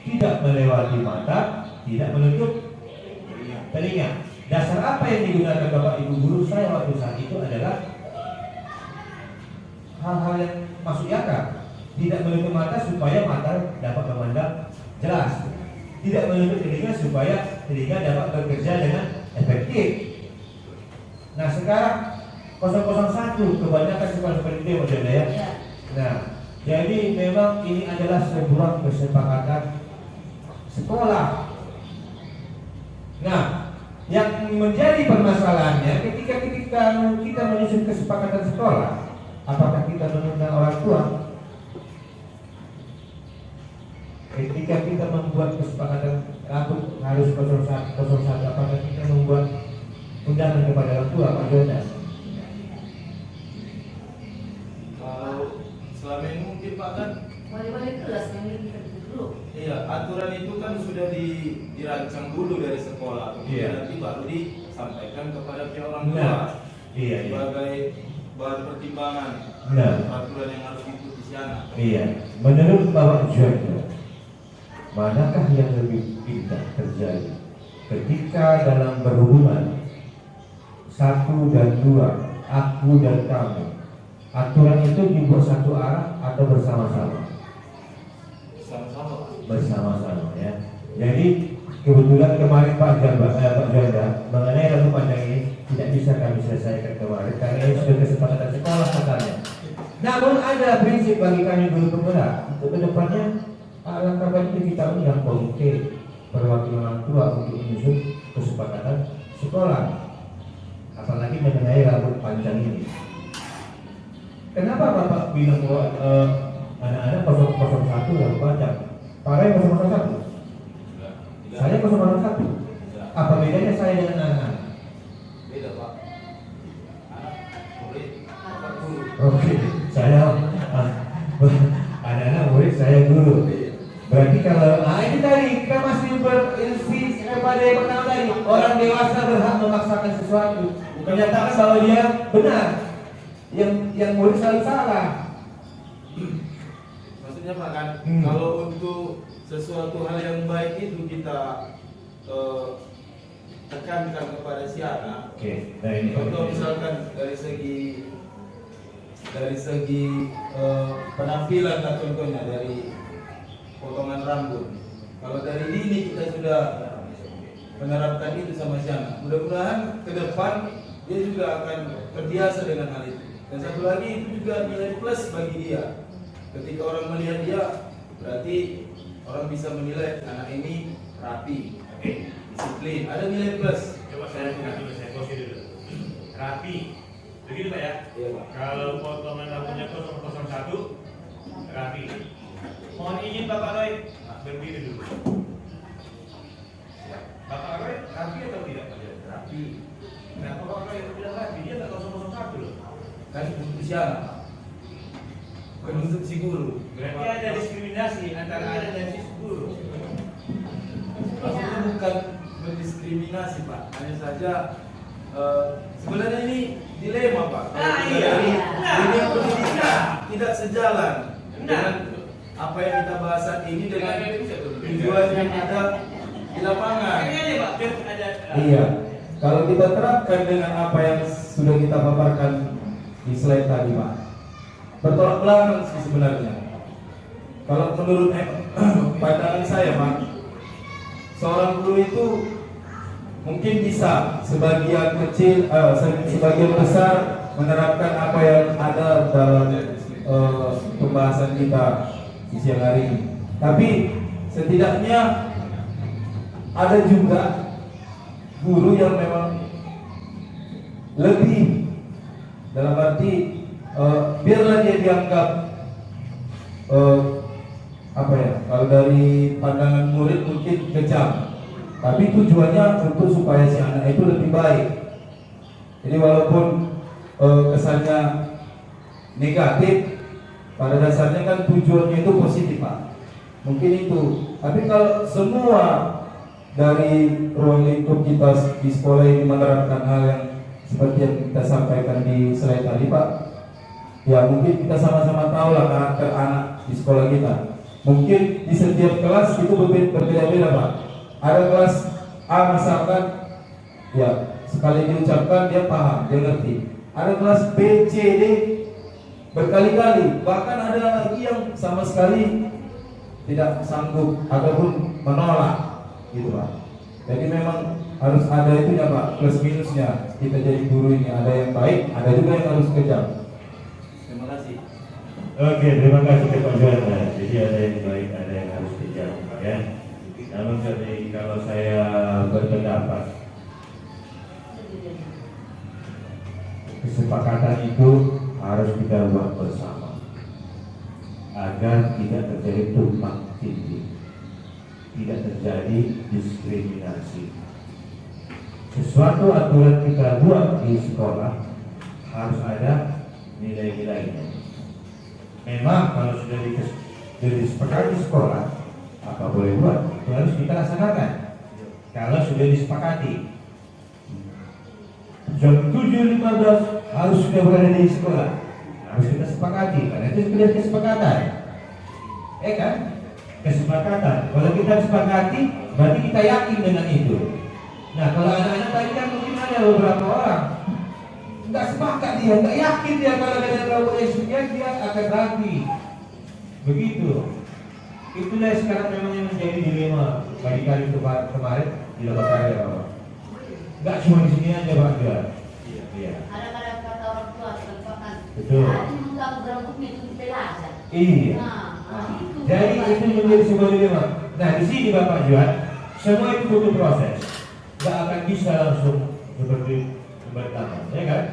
tidak melewati mata, tidak menutup telinga. Dasar apa yang digunakan Bapak Ibu guru saya waktu saat itu adalah hal-hal yang masuk akal. Tidak menutup mata supaya mata dapat memandang jelas, tidak menutup telinga supaya telinga dapat bekerja dengan efektif. Nah sekarang 001 kebanyakan sekolah seperti itu Mas ya. Nah jadi memang ini adalah sebuah kesepakatan sekolah. Nah yang menjadi permasalahannya ketika kita menyusun kesepakatan sekolah, apakah kita mengundang orang tua? Ketika kita membuat kesepakatan rambut harus 01, apakah kita membuat undangan kepada orang tua, Pak Jonas? Kalau selama ini mungkin Pak kan, Wali-wali kelas yang ini dulu. iya aturan itu kan sudah dirancang dulu dari sekolah, kemudian Iya. nanti baru disampaikan kepada pihak orang tua Nah, iya. sebagai bahan pertimbangan Nah, aturan yang harus diikuti si anak. iya. Menurut Bapak Jonas, manakah yang lebih indah terjadi ketika dalam berhubungan 1 dan 2, aku dan kamu, aturan itu dibuat satu arah atau bersama-sama? Sama-sama. Bersama-sama ya. Jadi kebetulan kemarin Pak Janda mengenai rambut panjang ini tidak bisa kami selesaikan kemarin karena ini sudah kesepakatan sekolah katanya. Namun ada prinsip bagi kami guru penggerak untuk kedepannya, alangkah baiknya kita undang komite perwakilan orang tua untuk menyusun kesepakatan sekolah, apalagi mengenai rambut panjang ini. Kenapa Bapak bilang bahwa anak-anak 001 rambut panjang, Pak Ray 001, saya 001? Apa bedanya saya dengan anak-anak? Beda Pak. Anak murid, Bapak guru. Oke, saya anak-anak murid, saya guru. Berarti kalau ini tadi kita masih berinvestasi kepada yang pertama tadi, orang dewasa berhak memaksakan sesuatu, menyatakan bahwa dia benar, yang murid selalu salah. Maksudnya Pak kan, kalau untuk sesuatu hal yang baik itu kita tekankan kepada si anak. Oke, nah ini Contoh misalkan dari segi penampilan lah contohnya dari potongan rambut. Kalau dari dini kita sudah menerapkan itu sama si anak, mudah-mudahan ke depan dia juga akan terbiasa dengan hal itu. Dan satu lagi itu juga nilai plus bagi dia. Ketika orang melihat dia, berarti orang bisa menilai anak ini rapi, disiplin, ada nilai plus. Coba saya posisi dulu. Rapi. Begitu Pak ya? Iya Pak. Kalau potongan rambutnya 001 rapi. Mohon izin Bapak Roy berdiri dulu. Bapak Roy rapi atau tidak? Rapi. Nah, Bapak Roy bilang rapi, dia tak 001 loh. Kan untuk si anak, bukan untuk si guru. Berarti ada diskriminasi antara ada dan si guru. Maksudnya bukan diskriminasi Pak. Hanya saja sebenarnya ini dilema Pak. Nah, iya. Ini pendidikan tidak sejalan Nah. dengan apa yang kita bahas saat ini dengan tujuan yang ada di lapangan. Ini aja Pak, biar ada. Iya, kalau kita terapkan dengan apa yang sudah kita paparkan di slide tadi Pak, bertolak belakang sih sebenarnya. Kalau menurut pandangan saya Pak, seorang guru itu mungkin bisa sebagian kecil, sebagian besar menerapkan apa yang ada dalam pembahasan kita di siang hari ini. Tapi setidaknya ada juga guru yang memang lebih, dalam arti biarlah dia dianggap apa ya, kalau dari pandangan murid mungkin kejam, tapi tujuannya untuk supaya si anak itu lebih baik. Jadi walaupun kesannya negatif, pada dasarnya kan tujuannya itu positif Pak. Mungkin itu. Tapi kalau semua dari ruang lingkup kita di sekolah ini menerapkan hal yang seperti yang kita sampaikan di slide tadi Pak, ya mungkin kita sama-sama tahu lah karakter anak di sekolah kita. Mungkin di setiap kelas itu berbeda-beda Pak. Ada kelas A misalkan, ya sekali diucapkan dia paham, dia ngerti. Ada kelas B, C, D berkali-kali, bahkan ada lagi yang sama sekali tidak sanggup ataupun menolak, gitu Pak. Jadi memang harus ada itu ya Pak, plus minusnya. Kita jadi guru ini ada yang baik, ada juga yang harus kejam. Terima kasih. Oke, terima kasih Pak Juanda. Jadi ada yang baik, ada yang harus kejam, ya. Namun kalau saya berpendapat, kesepakatan itu harus kita buat bersama agar tidak terjadi tumpang tindih, tidak terjadi diskriminasi. Sesuatu aturan kita buat di sekolah harus ada nilai-nilainya. Memang kalau sudah disepakati di sekolah, apa boleh buat, itu harus kita laksanakan. Kalau sudah disepakati jam 7.15 harus sudah berada di sekolah, harus kita sepakati, karena itu sudah kesepakatan. Kan? Kesepakatan. Kalau kita sepakati, berarti kita yakin dengan itu. Nah, kalau anak-anak tadi kan mungkin ada beberapa orang nggak sepakat, dia nggak yakin, dia kalau ada kelompok sekian dia akan rapi. Begitu. Itulah sekarang memang yang menjadi dilema bagi kali kemarin di Lebak Raya. Nggak cuma di sini aja Pak Juan. Iya. Ada kata orang tua contohkan. Betul. Ada muka berambut itu belajar. Iya. Jadi itu menjadi sebuah dilema. Nah di sini Bapak Juan, semua itu butuh proses. Nggak akan bisa langsung seperti pertama, ya kan?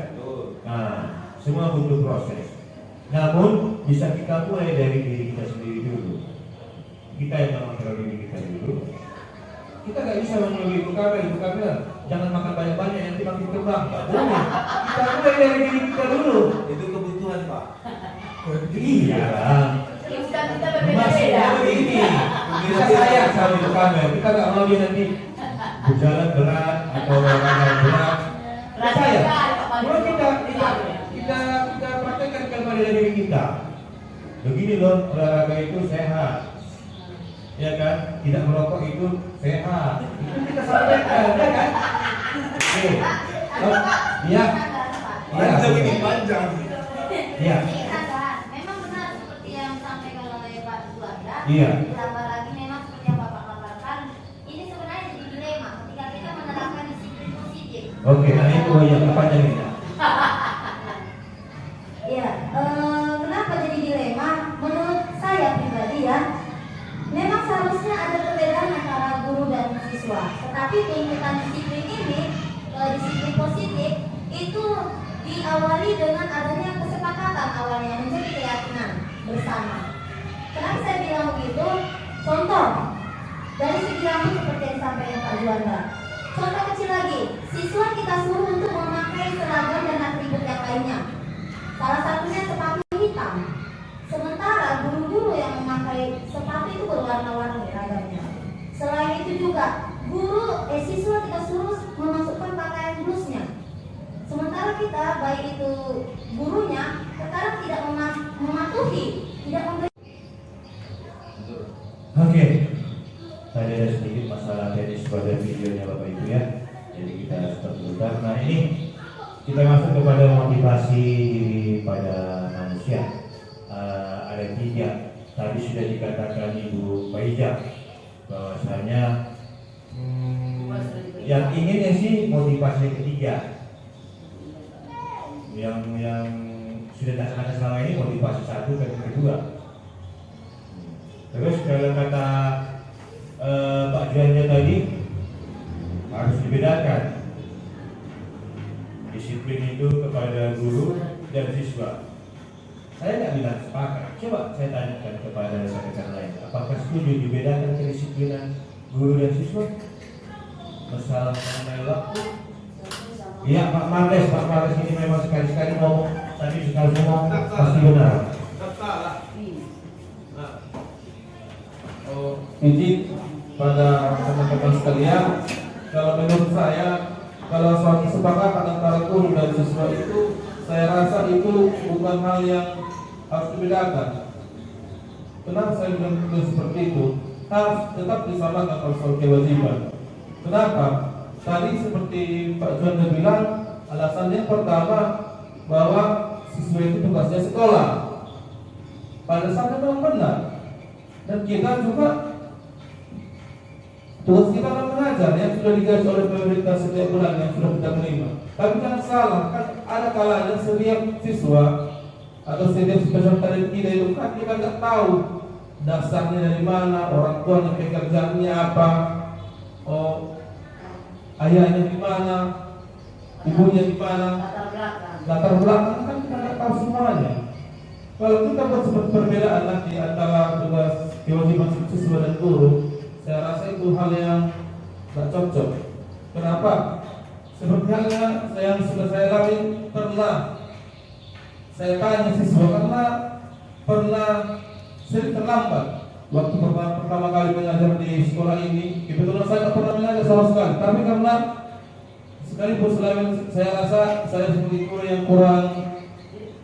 Nah, semua butuh proses. Namun bisa kita mulai dari diri kita sendiri dulu. Kita yang mengontrol diri kita dulu. Kita nggak bisa menyuruh ibu kami jangan makan banyak-banyak nanti makin kembang. Nggak boleh. Kita mulai dari diri kita dulu. Itu kebutuhan Pak. Iya. Kita Maksudnya berbeda-beda. begini, kita sayang sama ibu kami. Kita nggak mau dia nanti berjalan berat atau olahraga berat. Saya, kalau kita praktekkan kepada diri kita. Begini loh, olahraga itu sehat, ya kan? Tidak merokok itu sehat. Itu kita sampaikan, ya kan? Oke, iya, Panjang ini panjang. iya, Memang benar seperti yang disampaikan oleh Pak Juanda. iya. Ditambah lagi memang seperti yang Bapak katakan, ini sebenarnya jadi dilema ketika kita menerapkan disiplin positif. Oke, nah itu banyak apa ini? Iya, kenapa jadi dilema? Menurut saya pribadi ya, memang seharusnya ada perbedaan antara guru dan siswa. Tetapi tuntutan disiplin ini, disiplin positif, itu diawali dengan adanya kesepakatan awalnya menjadi keyakinan bersama. Kenapa saya bilang begitu? Contoh dari segi rambut seperti yang disampaikan Pak Juanda. Contoh kecil lagi, siswa kita suruh untuk memakai seragam dan atribut yang lainnya. Salah satunya sepatu hitam. Sementara guru-guru yang memakai sepatu itu berwarna-warni ragamnya. Selain itu juga siswa kita suruh memasukkan pakaian blusnya. Sementara kita, baik itu gurunya, terkadang tidak mematuhi, tidak memberi. Oke, tadi ada sedikit masalah teknis pada videonya Bapak Ibu ya. Jadi kita stop sebentar. Nah ini kita masuk kepada motivasi diri pada manusia. Ada 3. Tadi sudah dikatakan Ibu Faizah bahwasanya yang inginnya sih motivasi ketiga. Yang sudah dilaksanakan selama ini motivasi 1 dan kedua. Terus kalau kata Pak Juannya tadi harus dibedakan disiplin itu kepada guru dan siswa. Saya nggak bilang sepakat. Coba saya tanyakan kepada rekan-rekan lain, apakah setuju dibedakan kedisiplinan guru dan siswa? Masalah mengenai waktu. Iya Pak Marles ini memang sekali-sekali ngomong, tadi sekali ngomong pasti benar. Izin pada teman-teman sekalian, kalau menurut saya, kalau suatu kesepakatan antara guru dan siswa itu, saya rasa itu bukan hal yang harus dibedakan. Kenapa saya bilang seperti itu? Harus tetap disamakan kalau soal kewajiban. Kenapa? Tadi seperti Pak Juanda bilang, alasannya pertama bahwa siswa itu tugasnya sekolah. Pada saat itu memang benar. Dan kita juga tugas kita adalah mengajar yang sudah digaji oleh pemerintah setiap bulan yang sudah kita terima. Tapi jangan salah, kan ada kalanya setiap siswa atau setiap peserta dari kita itu kan kita nggak tahu dasarnya dari mana, orang tuanya pekerjaannya apa, ayahnya di mana, ibunya di mana, latar belakang kan kita nggak tahu semuanya. Kalau kita buat seperti perbedaan nanti antara tugas kewajiban siswa dan guru, saya rasa itu hal yang nggak cocok. Kenapa? Seperti halnya yang sudah saya lalui, pernah saya tanya siswa karena pernah sering terlambat waktu pertama kali mengajar di sekolah ini. Kebetulan saya tak pernah mengajar sama sekali, tapi karena sekalipun selain saya rasa saya seperti guru yang kurang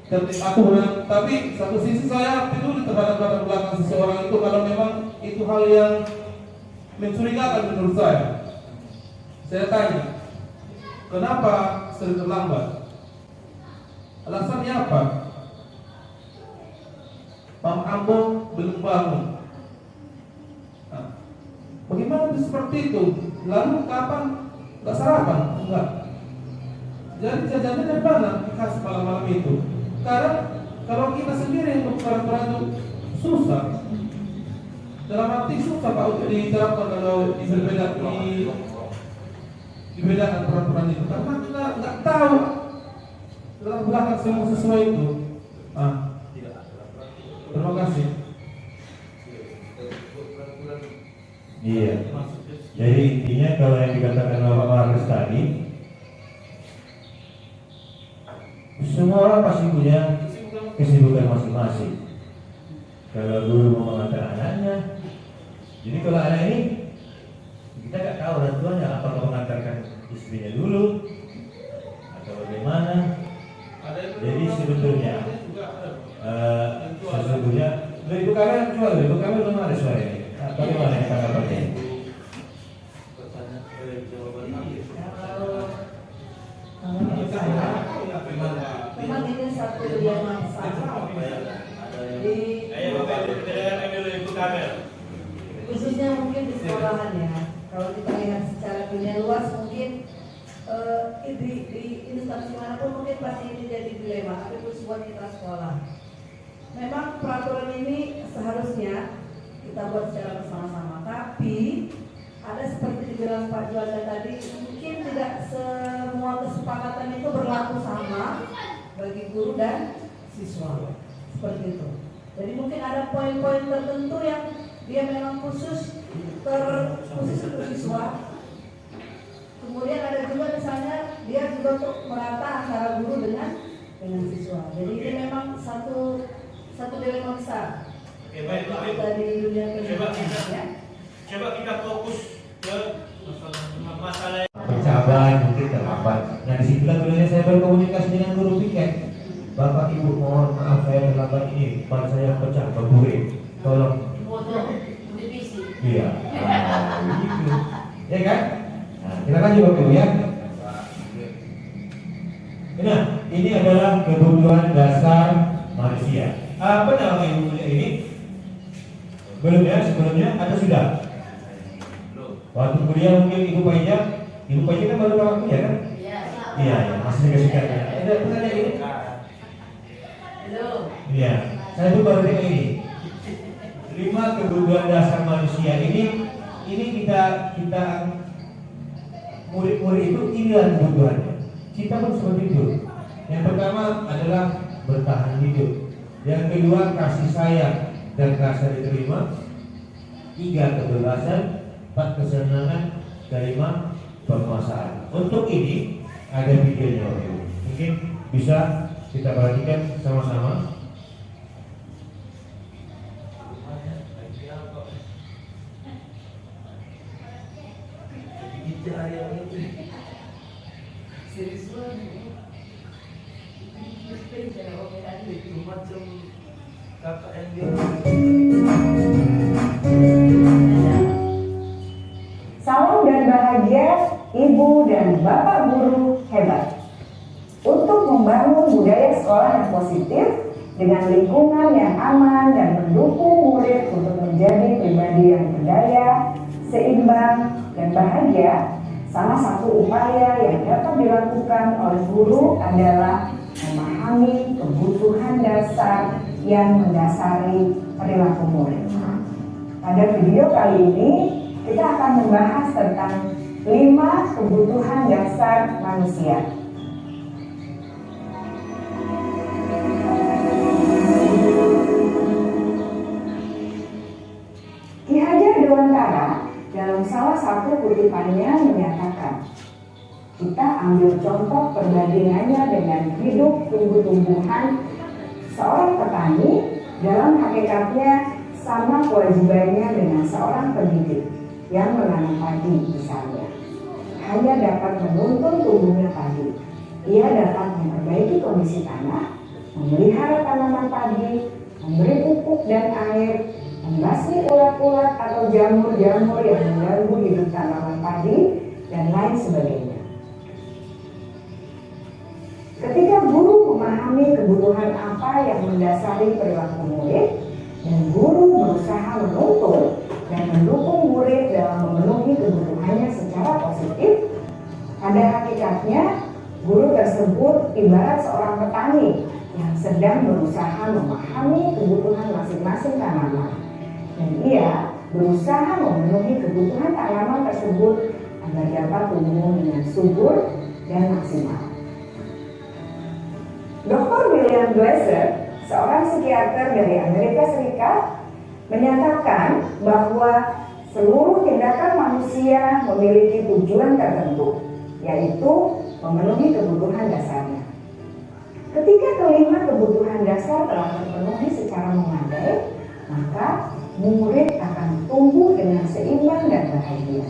tertib aturan, tapi satu sisi saya peduli terhadap latar belakang seseorang itu kalau memang itu hal yang mencurigakan menurut saya. Saya tanya, kenapa sering terlambat? Alasannya apa? Pak Ambo belum bangun. Nah, bagaimana itu seperti itu? Lalu kapan? Gak sarapan? Enggak. Jadi jajannya dari mana? Dikasih malam-malam itu. Karena kalau kita sendiri untuk peraturan itu susah. Dalam arti susah Pak untuk diterapkan kalau dibedakan peraturan itu. Karena kita nggak tahu dalam belakang semua sesuai itu. Terima kasih. Iya. Jadi intinya kalau yang dikatakan Bapak Marles tadi, semua orang pasti punya kesibukan masing-masing. Kalau guru mau mengantar anaknya, jadi kalau anak ini kita nggak tahu orang tuanya apakah mengantarkan istrinya dulu atau bagaimana. Jadi sebetulnya Ibu kami belum ada suara ini. Bagaimana yang tanggapannya? Memang ini satu yang sama. Khususnya mungkin di sekolahan ya. Kalau kita lihat secara dunia luas mungkin di instansi manapun mungkin pasti ini jadi dilema. Tapi khusus buat kita sekolah. Memang peraturan ini seharusnya kita buat secara bersama-sama. Tapi ada seperti dibilang Pak Juanda tadi, mungkin tidak semua kesepakatan itu berlaku sama bagi guru dan siswa. Seperti itu. Jadi mungkin ada poin-poin tertentu yang dia memang khusus untuk siswa. Kemudian ada juga misalnya dia juga untuk merata antara guru dengan siswa. Jadi ini memang satu dilema besar. Oke, baik, kita di dunia pendidikan ya. Coba kita fokus ke mungkin terlambat. Nah disitulah gunanya saya berkomunikasi dengan guru piket. Bapak Ibu mohon maaf saya terlambat ini, ban saya pecah berburi. Tolong. Bodoh, divisi. Iya. Gitu. Ya kan? Nah, kita lanjut Bapak Ibu ya. Nah, ini adalah kebutuhan dasar manusia. Apa nama ibunya ini? Belum ya? Sebelumnya atau sudah? Waktu kuliah mungkin Ibu Paija kan baru tahu ya kan? Iya. Iya, ya, masih dekat-dekatnya. Ada pertanyaan ini? Belum. Iya, saya pun baru dengar ini. 5 kebutuhan dasar manusia ini kita murid-murid itu inilah kebutuhannya. Kita pun seperti itu. Yang pertama adalah bertahan hidup. Yang kedua kasih sayang dan rasa diterima. 3 kebebasan, 4 kesenangan, 5 penguasaan. Untuk ini ada videonya, mungkin bisa kita perhatikan sama-sama. Salam dan bahagia Ibu dan Bapak guru hebat. Untuk membangun budaya sekolah yang positif dengan lingkungan yang aman dan mendukung murid untuk menjadi pribadi yang berdaya, seimbang, dan bahagia, salah satu upaya yang dapat dilakukan oleh guru adalah memahami kebutuhan dasar yang mendasari perilaku murid. Pada video kali ini, kita akan membahas tentang 5 kebutuhan dasar manusia. Ki Hajar Dewantara dalam salah satu kutipannya menyatakan, kita ambil contoh perbandingannya dengan hidup tumbuh-tumbuhan. Seorang petani dalam hakikatnya sama kewajibannya dengan seorang pendidik yang menanam padi misalnya. Hanya dapat menuntun tumbuhnya padi. Ia dapat memperbaiki kondisi tanah, memelihara tanaman padi, memberi pupuk dan air, membasmi ulat-ulat atau jamur-jamur yang mengganggu hidup tanaman padi, dan lain sebagainya. Ketika guru memahami kebutuhan apa yang mendasari perilaku murid, dan guru berusaha menuntun dan mendukung murid dalam memenuhi kebutuhannya secara positif, pada hakikatnya guru tersebut ibarat seorang petani yang sedang berusaha memahami kebutuhan masing-masing tanaman, dan ia berusaha memenuhi kebutuhan tanaman tersebut agar dapat tumbuh dengan subur dan maksimal. Dr. William Glasser, seorang psikiater dari Amerika Serikat, menyatakan bahwa seluruh tindakan manusia memiliki tujuan tertentu, yaitu memenuhi kebutuhan dasarnya. Ketika kelima kebutuhan dasar telah terpenuhi secara memadai, maka murid akan tumbuh dengan seimbang dan bahagia.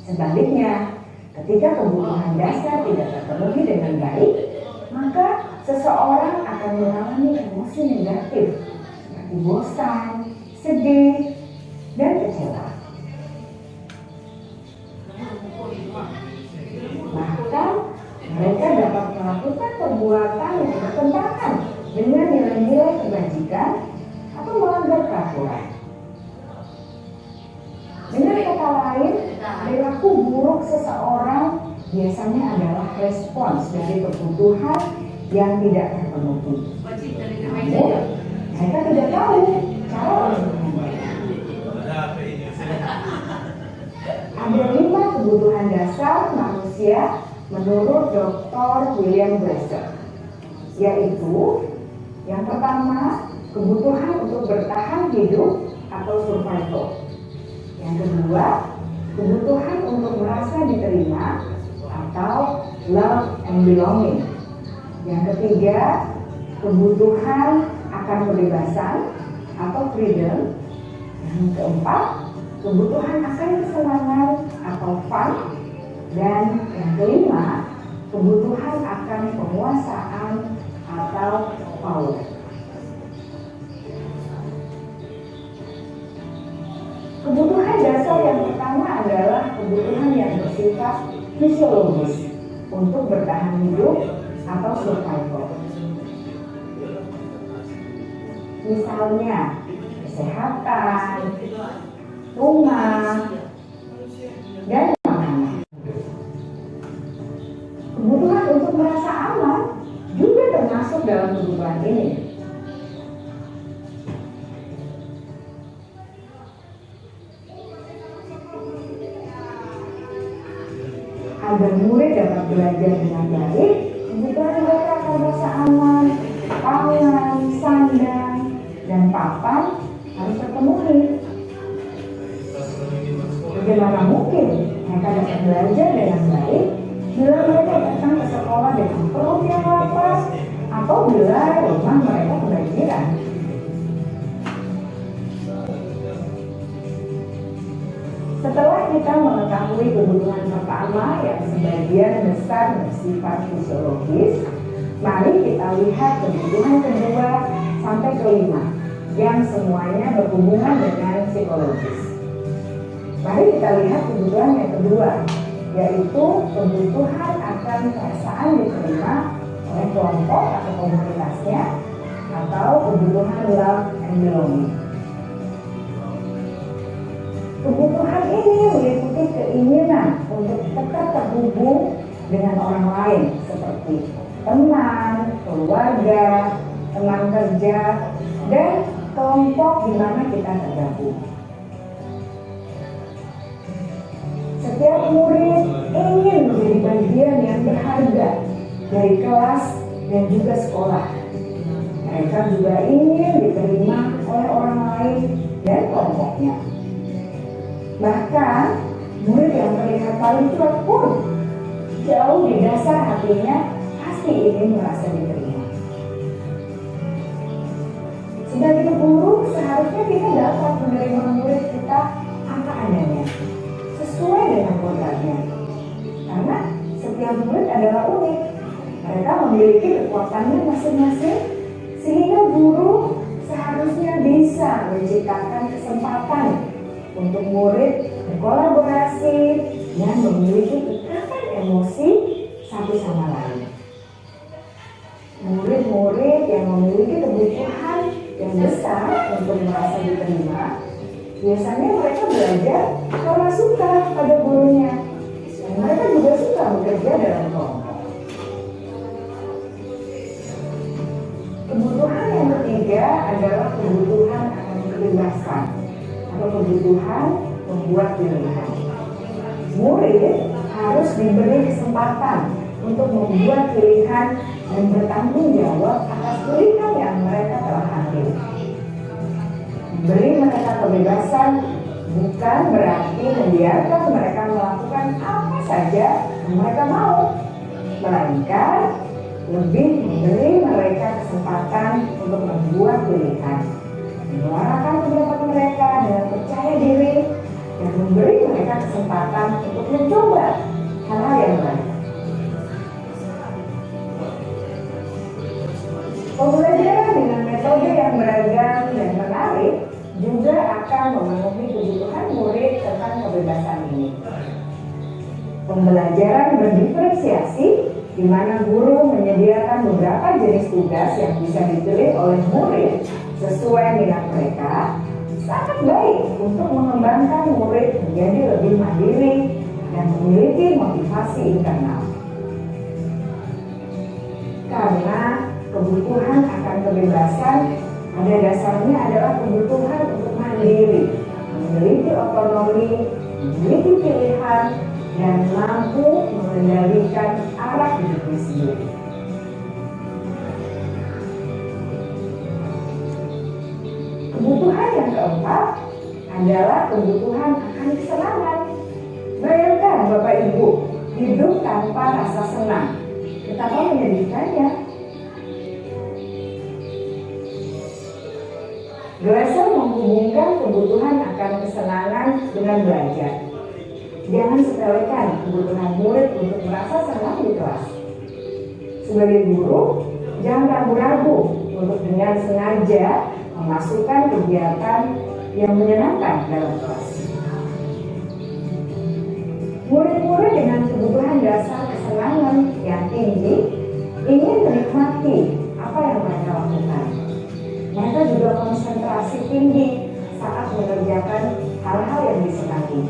Sebaliknya, ketika kebutuhan dasar tidak terpenuhi dengan baik, maka seseorang akan mengalami emosi negatif seperti bosan, sedih, dan kecewa. Bahkan mereka dapat melakukan perbuatan yang bertentangan dengan nilai-nilai kebajikan atau melanggar peraturan. Dengan kata lain, perilaku buruk seseorang biasanya adalah respons dari kebutuhan yang tidak terpenuhi. Namun, mereka tidak tahu cara memenuhinya. Ada 5 kebutuhan dasar manusia menurut Dr. William Glasser, yaitu yang pertama, kebutuhan untuk bertahan hidup atau survival. Yang kedua, kebutuhan untuk merasa diterima atau love and belonging. Yang ketiga, kebutuhan akan kebebasan atau freedom. Yang keempat, kebutuhan akan kesenangan atau fun. Dan yang kelima, kebutuhan akan penguasaan atau power. Kebutuhan dasar yang pertama adalah kebutuhan yang bersifat fisiologis untuk bertahan hidup atau survival. Misalnya kesehatan, rumah, dan makanan. Kebutuhan untuk merasa aman juga termasuk dalam kebutuhan ini. Agar murid dapat belajar dengan baik, kebutuhan mereka akan merasa aman, pangan, sandang, dan papan harus terpenuhi. Bagaimana mungkin mereka dapat belajar dengan baik bila mereka datang ke sekolah dengan perut yang lapar atau bila rumah mereka kebanjiran? Setelah kita mengetahui kebutuhan pertama yang sebagian besar bersifat fisiologis, mari kita lihat kebutuhan kedua sampai kelima yang semuanya berhubungan dengan psikologis. Mari kita lihat kebutuhan yang kedua, yaitu kebutuhan akan perasaan diterima oleh kelompok atau komunitasnya, atau kebutuhan love and belonging. Kebutuhan ini meliputi keinginan untuk tetap terhubung dengan orang lain seperti teman, keluarga, teman kerja, dan kelompok di mana kita tergabung. Setiap murid ingin menjadi bagian yang berharga dari kelas dan juga sekolah. Mereka juga ingin diterima oleh orang lain dan kelompoknya. Bahkan, murid yang terlihat paling cuek pun jauh di dasar hatinya pasti ingin merasa diterima. Sebagai guru, seharusnya kita dapat menerima murid kita apa adanya, sesuai dengan kodratnya. Karena setiap murid adalah unik. Mereka memiliki kekuatannya masing-masing, sehingga guru seharusnya bisa menciptakan kesempatan untuk murid berkolaborasi dan memiliki ikatan emosi satu sama lain. Murid-murid yang memiliki kebutuhan yang besar untuk merasa diterima, biasanya mereka belajar karena suka pada gurunya, dan mereka juga suka bekerja dalam kelompok. Kebutuhan yang ketiga adalah kebutuhan akan kebebasan atau kebutuhan membuat pilihan. Murid harus diberi kesempatan untuk membuat pilihan dan bertanggung jawab atas pilihan yang mereka telah ambil. Memberi mereka kebebasan bukan berarti membiarkan mereka melakukan apa saja yang mereka mau, melainkan lebih memberi mereka kesempatan untuk membuat pilihan, menyuarakan pendapat mereka dengan percaya diri, dan memberi mereka kesempatan untuk mencoba hal-hal yang baru. Pembelajaran dengan metode yang beragam dan menarik juga akan memenuhi kebutuhan murid tentang kebebasan ini. Pembelajaran berdiferensiasi, di mana guru menyediakan beberapa jenis tugas yang bisa dipilih oleh murid sesuai minat mereka, sangat baik untuk mengembangkan murid menjadi lebih mandiri dan memiliki motivasi internal. Karena kebutuhan akan kebebasan pada dasarnya adalah kebutuhan untuk mandiri, memiliki otonomi, memiliki pilihan, dan mampu mengendalikan arah hidupnya sendiri. Kebutuhan yang keempat adalah kebutuhan akan kesenangan. Bayangkan Bapak Ibu, hidup tanpa rasa senang, betapa menyedihkannya. Glasser menghubungkan kebutuhan akan kesenangan dengan belajar. Jangan sepelekan kebutuhan murid untuk merasa senang di kelas. Sebagai guru, jangan ragu-ragu untuk dengan sengaja memasukkan kegiatan yang menyenangkan dalam kelas. Murid-murid dengan kebutuhan dasar kesenangan yang tinggi ingin menikmati apa yang mereka lakukan. Mereka juga konsentrasi tinggi saat mengerjakan hal-hal yang disenangi.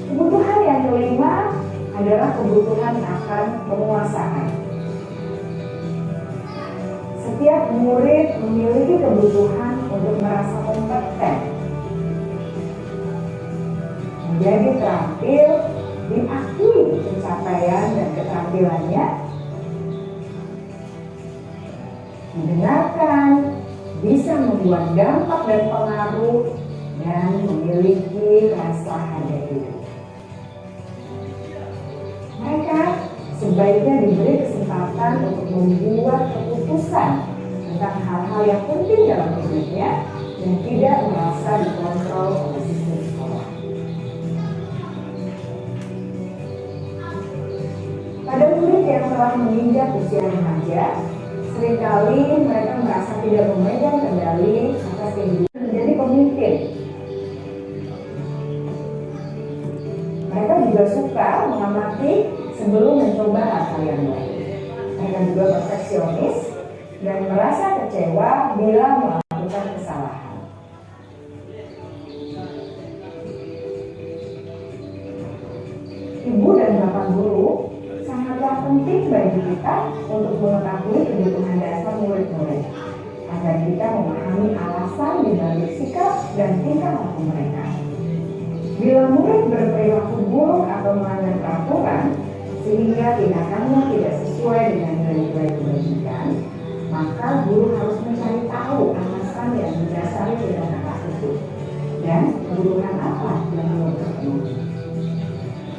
Kebutuhan yang kelima adalah kebutuhan akan penguasaan. Setiap murid memiliki kebutuhan untuk merasa kompeten, menjadi terampil, diakui pencapaian dan keterampilannya, didengarkan, bisa membuat dampak dan pengaruh, dan memiliki rasa harga diri. Mereka sebaiknya diberi kesempatan untuk membuat keputusan tentang hal-hal yang penting dalam hidupnya dan tidak merasa dikontrol oleh sistem sekolah. Pada murid yang telah menginjak usia remaja, seringkali mereka merasa tidak memegang kendali atas kehidupan menjadi pemimpin. Mereka juga suka mengamati sebelum mencoba hal yang baru. Mereka juga perfeksionis dan merasa kecewa bila melakukan kesalahan. Ibu dan bapak guru sangatlah penting bagi kita untuk mengetahui kebutuhan dasar murid-murid, agar kita memahami alasan di balik sikap dan tingkah laku mereka. Bila murid berperilaku buruk atau melanggar peraturan, sehingga tindakannya tidak sesuai dengan nilai-nilai kebajikan, maka guru harus mencari tahu alasan yang mendasari tindakan itu dan kebutuhan apa yang belum terpenuhi.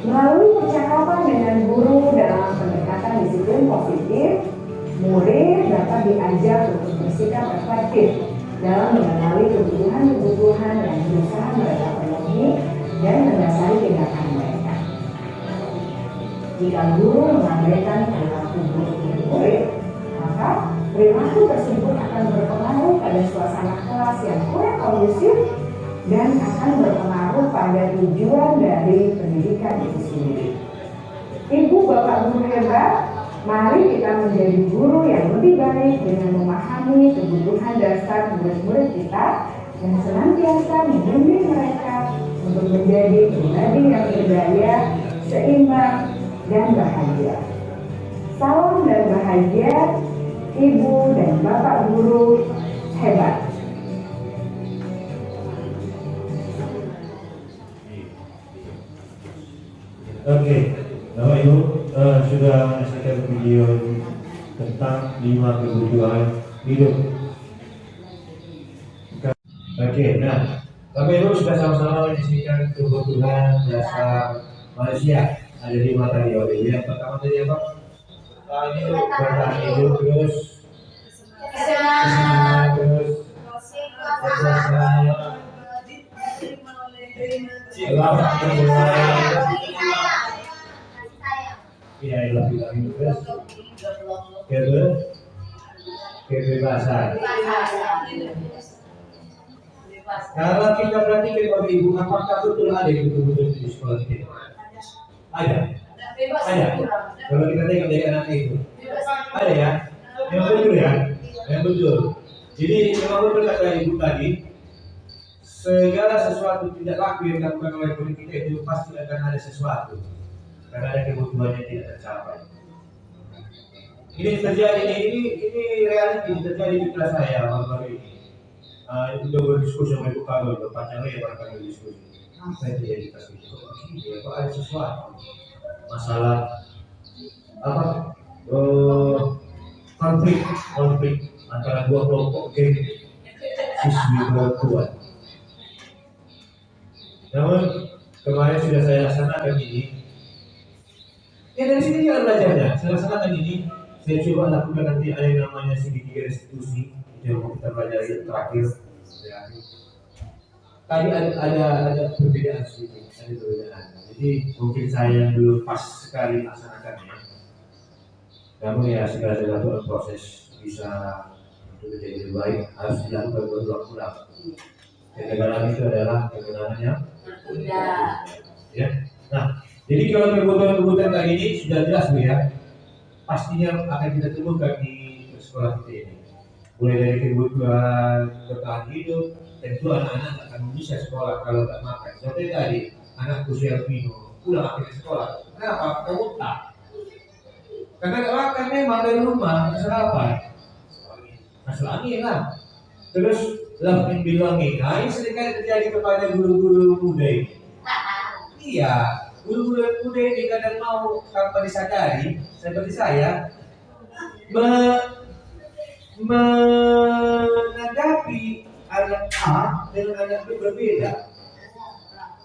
Melalui percakapan dengan guru dalam pendekatan disiplin positif, murid dapat diajak untuk bersikap efektif dalam mengenali kebutuhan-kebutuhan yang berusaha mereka penuhi dan mendasari tindakan mereka. Jika guru mengabaikan perilaku buruk murid, maka perilaku tersebut akan berpengaruh pada suasana kelas yang kurang kondusif dan akan berpengaruh pada tujuan dari pendidikan itu sendiri. Ibu bapak guru hebat, mari kita menjadi guru yang lebih baik dengan memahami kebutuhan dasar murid-murid kita dan senantiasa membimbing mereka untuk menjadi pribadi yang berdaya, seimbang, dan bahagia. Salam dan bahagia, Ibu dan Bapak Guru hebat. Oke, Bapak Ibu sudah menyaksikan video tentang 5 kebutuhan hidup. Oke, nah Bapak Ibu sudah sama-sama menyaksikan kebutuhan dasar manusia. Ada 5 tadi. Yang pertama tadi apa? Bertahan hidup, terus kesenangan, terus kebebasan. Kalau kita perhatikan Bapak Ibu, apakah betul ada yang betul-betul di sekolah kita? Ada. Kalau kita tengok dari anak itu, ada ya. Yang betul ya, yang betul. Jadi memang betul kata Ibu tadi, segala sesuatu tidak laku yang dilakukan oleh murid kita itu pasti akan ada sesuatu, karena ada kebutuhan yang tidak tercapai. Ini terjadi, ini realiti terjadi di kelas saya baru-baru ini. Itu berdiskusi sama Ibu Kagol, Bapak Cangwe ya barangkali berdiskusi. Saya tidak dikasih itu, kok ada sesuatu masalah apa? Konflik antara dua kelompok geng siswi perempuan. Namun kemarin sudah saya laksanakan ini, Ya dari sini juga belajarnya. Silakan ini saya coba lakukan nanti ada yang namanya segitiga restitusi. Itu yang mau kita pelajari terakhir. Tadi ada perbedaan sedikit, ada perbedaan. Jadi mungkin saya yang dulu pas sekali laksanakannya. Namun ya segala sesuatu proses bisa untuk menjadi lebih baik harus dilakukan berulang-ulang. Kegagalan itu adalah kemenangan yang ya. Nah, jadi kalau kebutuhan-kebutuhan kayak ini sudah jelas Bu ya, pastinya akan kita temukan di sekolah kita ini. Mulai dari kebutuhan bertahan hidup, tentu anak-anak akan bisa sekolah kalau tak makan. Seperti tadi, anakku Selvino pulang akhirnya sekolah. Kenapa? Kamu tak. Karena tak makan memang dari rumah, sarapan. Masuk angin lah. Terus langsung bilangin, nah ini seringkali terjadi kepada guru-guru muda ini. Iya, guru-guru muda ini kadang mau tanpa disadari, seperti saya, menanggapi anak A dengan anak B berbeda.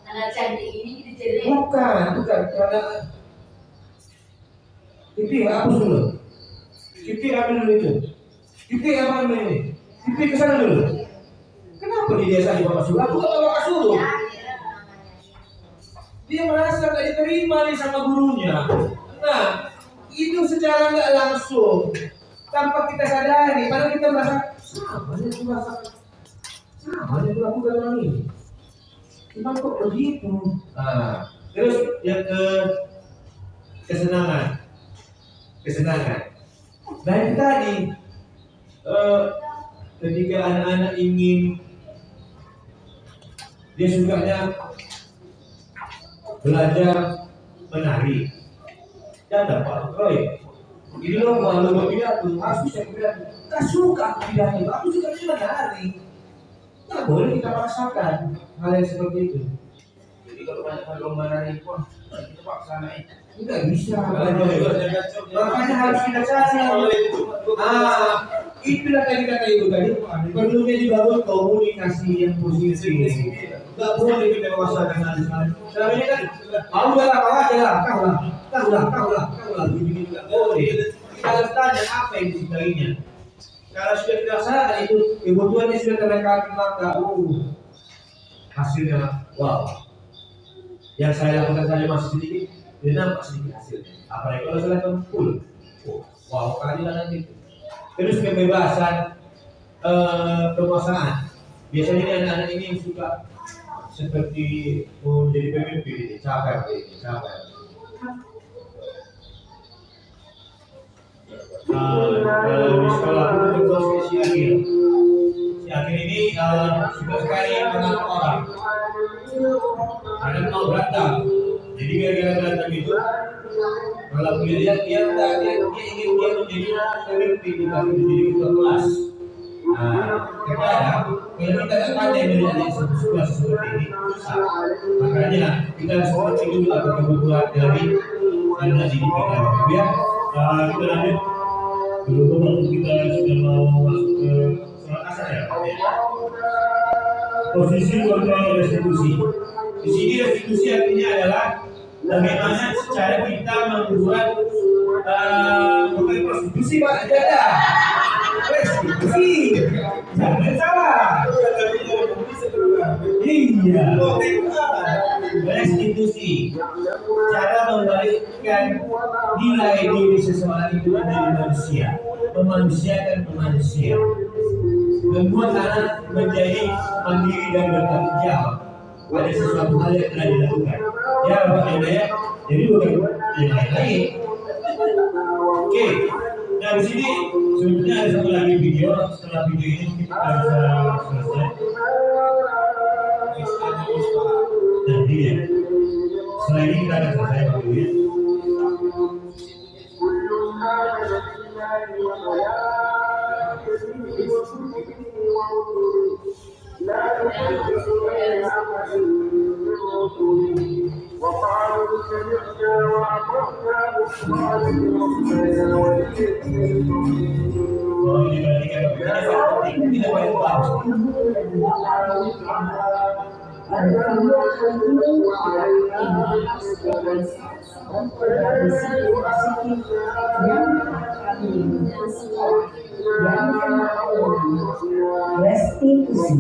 Anak cantik ini dijelek. Bukan, karena Tipi hapus dulu. Tipi ambil dulu itu. Tipi ambil ini. Tipi kesana dulu. Kenapa dia saja bapak suruh? Aku tak bapak suruh. Dia merasa tak diterima nih sama gurunya. Nah, itu secara nggak langsung, tanpa kita sadari, padahal kita merasa sama dia melakukan orang ini. Cuma kok begitu? Nah, terus yang ke kesenangan. Nah itu tadi, ketika anak-anak ingin dia sukanya belajar menari, datang Pak Roy. Ini loh kalau pidato harus bisa pidato. Tak suka pidato, aku suka menari. Tak boleh kita paksakan hal yang seperti itu. Jadi kalau banyak lomba nari pun kita paksa naik. Enggak bisa. Makanya harus kita cari. Itulah tadi kata ibu tadi. Perlunya dibangun komunikasi yang positif. Enggak boleh kita memaksakan hal-hal. Caranya kan, kau lah. Begini enggak boleh. Kita harus tanya apa yang disukainya. Kalau sudah dilaksanakan itu kebutuhannya sudah terlengkapi maka hasilnya wow. Yang saya lakukan saja masih sedikit. Dia nampak sedikit hasilnya. Apalagi kalau saya lakukan full, wow keadilan nanti. Terus kebebasan penguasaan. Biasanya ini anak-anak ini yang suka seperti menjadi pemimpin, capek. Di sekolah itu terus si Akhir ini suka sekali mengatur orang. Ada mau berantem. Jadi gara-gara berantem itu, kalau dia lihat dia ingin menjadi pemimpin di ketua kelas. Terkadang kalau kita tak pandai melihat situasi seperti ini susah. Makanya kita harus mengerti dulu apa kebutuhan dari anak didik kita. Biar kita lanjut dulu kita sudah mau masuk ke sholat asar ya. Posisi kontrol restitusi. Di sini restitusi artinya adalah bagaimana cara kita membuat bukan prostitusi Pak, ada restitusi. Jangan salah. Iya. Restitusi. Cara membalikkan nilai diri seseorang itu menjadi manusia, memanusiakan manusia, membuat anak menjadi mandiri dan bertanggung jawab pada sesuatu hal yang telah dilakukan. Ya, Bapak Ibu ya. Jadi bukan yang lain-lain. Oke. Nah di sini sebetulnya ada satu lagi video. Setelah video ini kita bisa selesai. Nah dia. Setelah ini kita akan selesai video. وقالوا سمعنا وأطعنا غفرانك ربنا ولك pada video kali ini kita membahas dengan kondisi positif yang kami di sekolah yang dikenal dengan restitusi.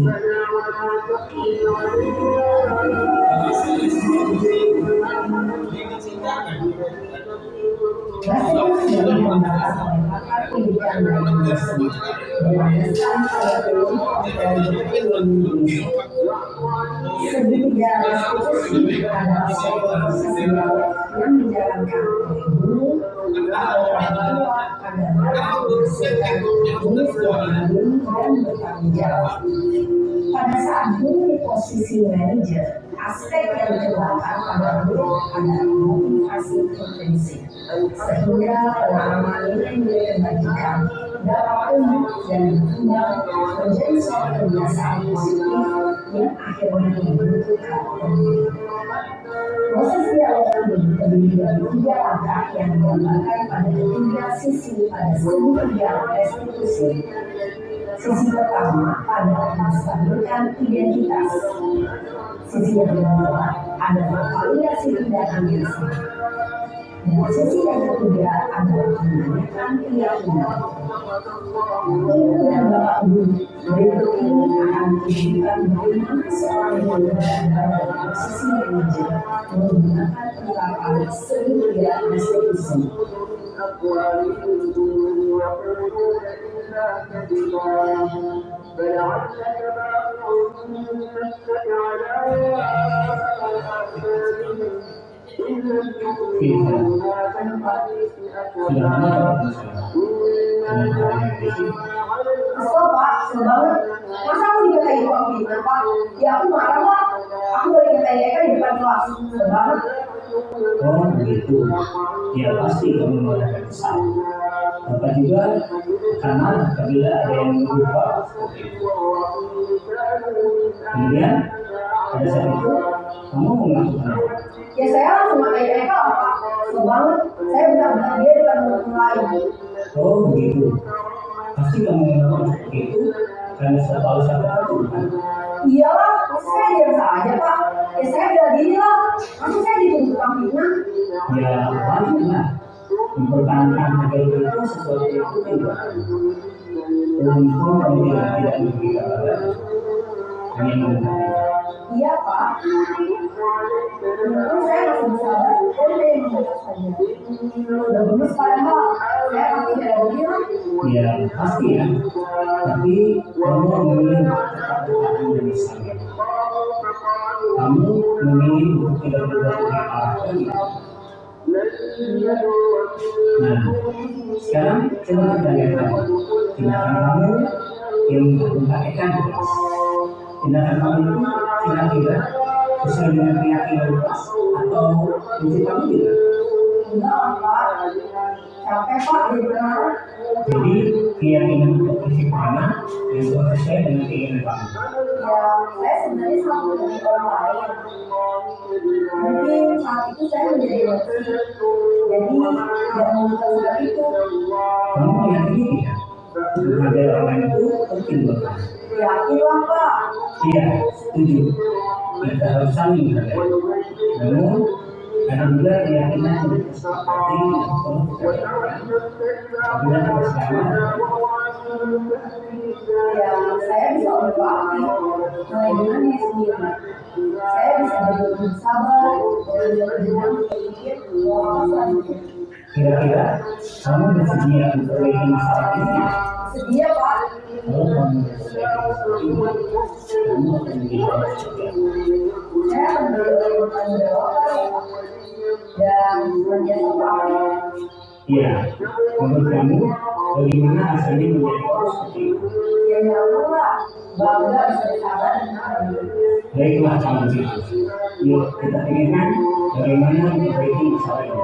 Restitusi membahas pakar pendidikan Indonesia dengan kesan pada kelompok dan Indonesia. Segitiga restitusi adalah sebuah proses dialog yang dijalankan oleh guru atau orang tua agar dapat menghasilkan jenis pemahaman dan bertanggung jawab. Pada saat guru di posisi manajer, aspek yang dikembangkan pada guru adalah motivasi kompetensi, sehingga pengalaman nilai-nilai kebajikan dapat tumbuh dan berkembang menjadi suatu kebiasaan positif yang akhirnya membentukkan pemimpin. Proses dialog ini terdiri dari 3 langkah yang digambarkan pada ketiga sisi pada segitiga restitusi. Sisi pertama adalah menstabilkan identitas. Sisi yang kedua adalah validasi tindakan biasa. Dan sisi yang ketiga adalah menanyakan keyakinan. Ibu dan bapak guru, berikut ini akan menunjukkan bagaimana seorang guru berada dalam posisi manajer menggunakan penerapan segitiga restitusi. Kesel pak, kesel banget. Masa aku dikatain orang pintar pak? Ya aku marah pak. Aku boleh dikatain Eka di depan kelas. Kesel banget. Oh begitu. Ya pasti kamu merasakan kesal. Bapak juga karena apabila ada yang lupa. Kemudian pada saat itu kamu melakukan apa? Ya saya langsung marahin Eka lah pak. Kesel banget. Saya benar-benar dia depan teman lain. Oh begitu. Pasti kamu melakukan seperti itu karena tahu sahabat itu kan? Iyalah, saya diam saja pak. Ya saya bela diri lah. Masa saya dituntut tukang fitnah? Ya wajib lah. Mempertahankan harga itu sesuatu yang tidak. Untung kamu tidak memberikan kabar. Hanya mengatakan. Iya pak. Untung saya masih bersabar. Saya yang menghadap saja. Udah gemes padahal. Saya pasti bela diri lah. Ya pasti ya. Tapi kamu memilih tetap bertahan demi saya. Kamu memilih untuk tidak berbuat lebih parah lagi. Nah, sekarang coba kita lihat tindakan kamu yang menggunakan keras. Tindakan kamu itu kira-kira sesuai dengan keyakinan keras atau prinsip kamu tidak? Enggak lah pak. Capek pak jadi benar. Jadi keyakinan untuk prinsip mana yang sesuai dengan keinginan kamu? Ya, saya sebenarnya selalu dari orang lain. Mungkin saat itu saya menjadi emosi. Jadi tidak mengungkapkan itu. Kamu meyakini tidak? Menghargai orang lain itu penting buat kamu. Yakin lah pak. Iya, setuju. Kita harus saling menghargai. Namun ada juga keyakinan yang seperti yang perlu kita lakukan. Apabila kita bersama, Ya, saya bisa berbakti mulai dengannya sendiri. Saya bisa bersabar, dengan berpikir bahwa selanjutnya. kira-kira kamu bersedia untuk memiliki masalah ini? Sedia pak. Kalau kamu bersedia, kamu akan menjadi seperti apa? Saya akan bertanggung jawab dan menjadi aktif. Iya, menurut kamu bagaimana hasilnya menjadi orang seperti itu? Ya jangan pak, bangga bisa bersabar dan aktif. Baiklah kalau begitu. Yuk kita pikirkan bagaimana memperbaiki masalah ini.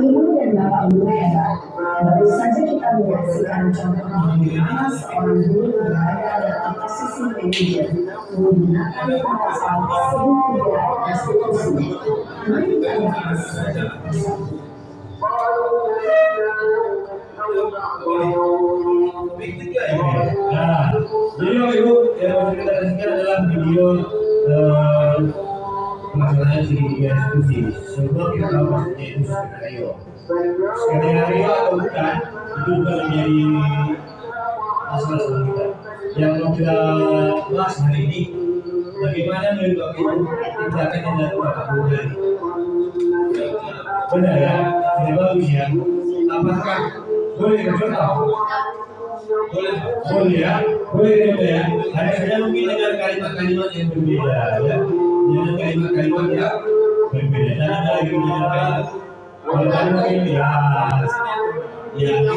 Ibu dan bapak guru hebat, baru saja kita menyaksikan contoh bagaimana seorang guru berada dalam posisi manajer menggunakan bahasa segitiga restitusi. Mari kita bahas satu persatu. Nah, jadi Bapak Ibu yang mau kita kasihkan adalah video pelaksanaan segitiga diskusi. Sebelum kita tahu maksudnya itu skenario. Skenario atau bukan itu bukan menjadi masalah sama kita. Yang mau kita bahas hari ini, bagaimana menurut Bapak Ibu tindakan yang dilakukan Pak Gubernur? Benar ya, tidak bagus ya. Apakah boleh kita contoh? Boleh ya, boleh kita ya. Hanya saja mungkin dengan kalimat-kalimat yang berbeda ya, dengan kalimat-kalimat yang berbeda. Dan ada lagi kalimat kalau kalimat yang bias, ya itu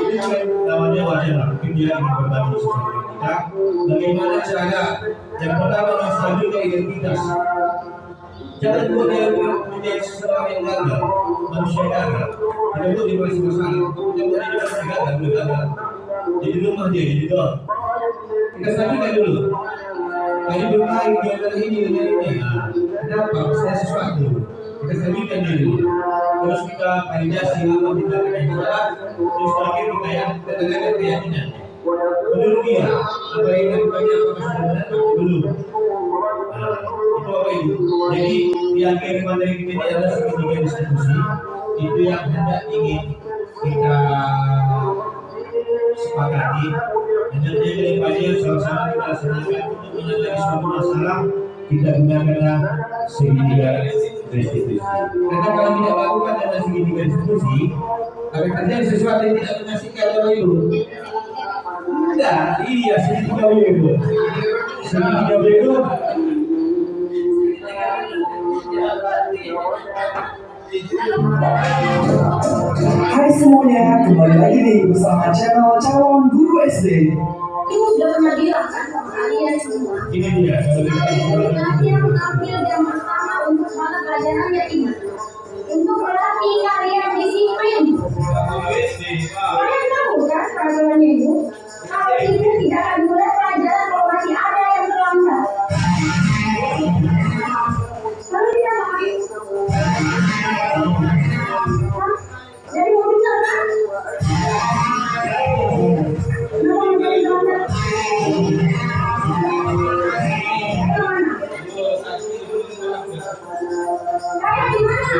namanya wajar lah. Mungkin dia ingin berbagi sesuatu dengan kita. Bagaimana cara? Yang pertama menstabilkan identitas. Jangan buat dia menjadi seseorang yang gagal, manusia gagal. Ada buat dia masih masalah. Yang buat dia masih gagal. Jadi rumah dia, jadi doang. Kita stabilkan dulu. Tadi bermain dia kali ini dengan ini. Kenapa? Saya sesuatu. Kita stabilkan dulu. Terus kita validasi apa kita akan jalan. Terus terakhir kita yang tekankan keyakinan. Menurut dia, apa yang kita banyak apa sudah benar belum. Itu apa itu? Jadi di akhir materi kita ini adalah segitiga diskusi. Itu yang hendak ingin kita sepakati. Dan nanti daripada sama-sama kita laksanakan untuk menangani suatu masalah, kita gunakanlah segitiga diskusi. Karena kalau tidak lakukan dengan segitiga diskusi, akan terjadi sesuatu yang tidak mengasihkan Bapak Ibu. Tidak, iya segitiga bego. Segitiga bego. Hai semuanya, kembali lagi nih bersama channel calon guru SD. Ini sudah pernah bilang kan sama kalian semua. Ini dia. Nanti aku tampil yang pertama untuk mata pelajarannya ini. Untuk berarti kalian disiplin. Kalian tahu kan peraturannya itu? Kalau ibu tidak akan mulai pelajaran kalau masih ada yang terlambat. Lalu dia pakai. Jadi mau bilang kan? Kenapa menjadi terlambat? Kayak gimana?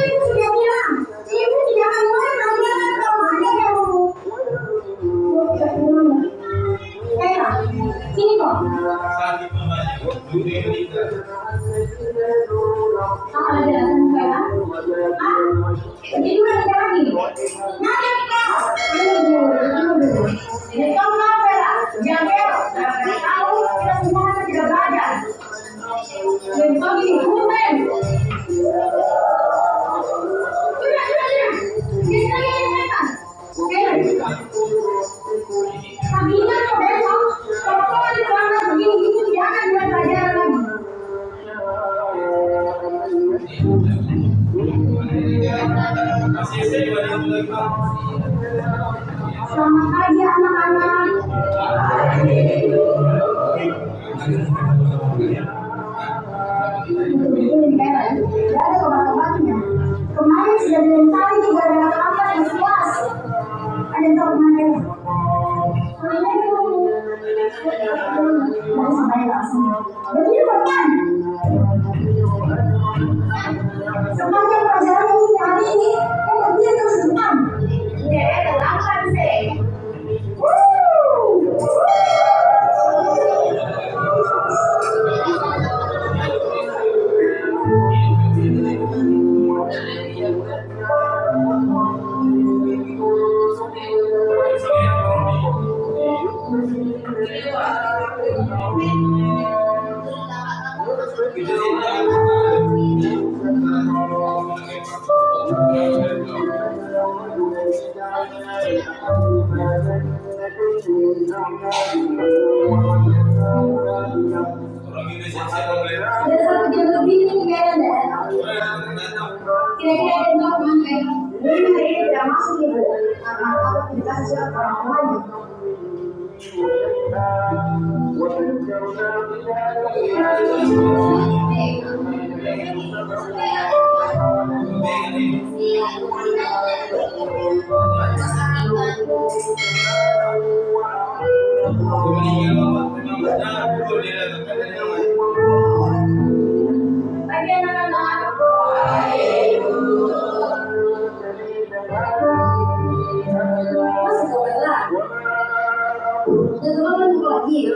Ibu sudah bilang, ibu tidak akan mulai pelajaran kalau ada yang mau. Kayak, sini kok. Apa lagi datang kayak? Jadi dulu ada lagi. Nanti kau. Jadi kau Bella, jangan tahu kita semua tidak belajar. Jadi kau gini, kumen. Sudah. Jadi lagi yang mereka. Oke. Tapi ingat kau besok, kalau kau ada pelanggan begini, itu tidak akan buat pelajaran lagi. Selamat pagi anak-anak. Tidak ada obat-obatnya. Kemarin sudah dilentari juga ada apa yang puas. Ada yang tahu kemana? Mau sampai langsung. Begini bukan? Sepanjang pelajaran ini hari ini, dia terus depan. Dia terlambat sih. Ada satu jam lebih nih kayaknya ada. Kira-kira ada yang tahu kemana? Ini hari ini tidak masuk ibu. Karena aku dikasih surat orang lain. Bagi anak-anak, masuk ke dalam. Dan teman-teman juga lagi.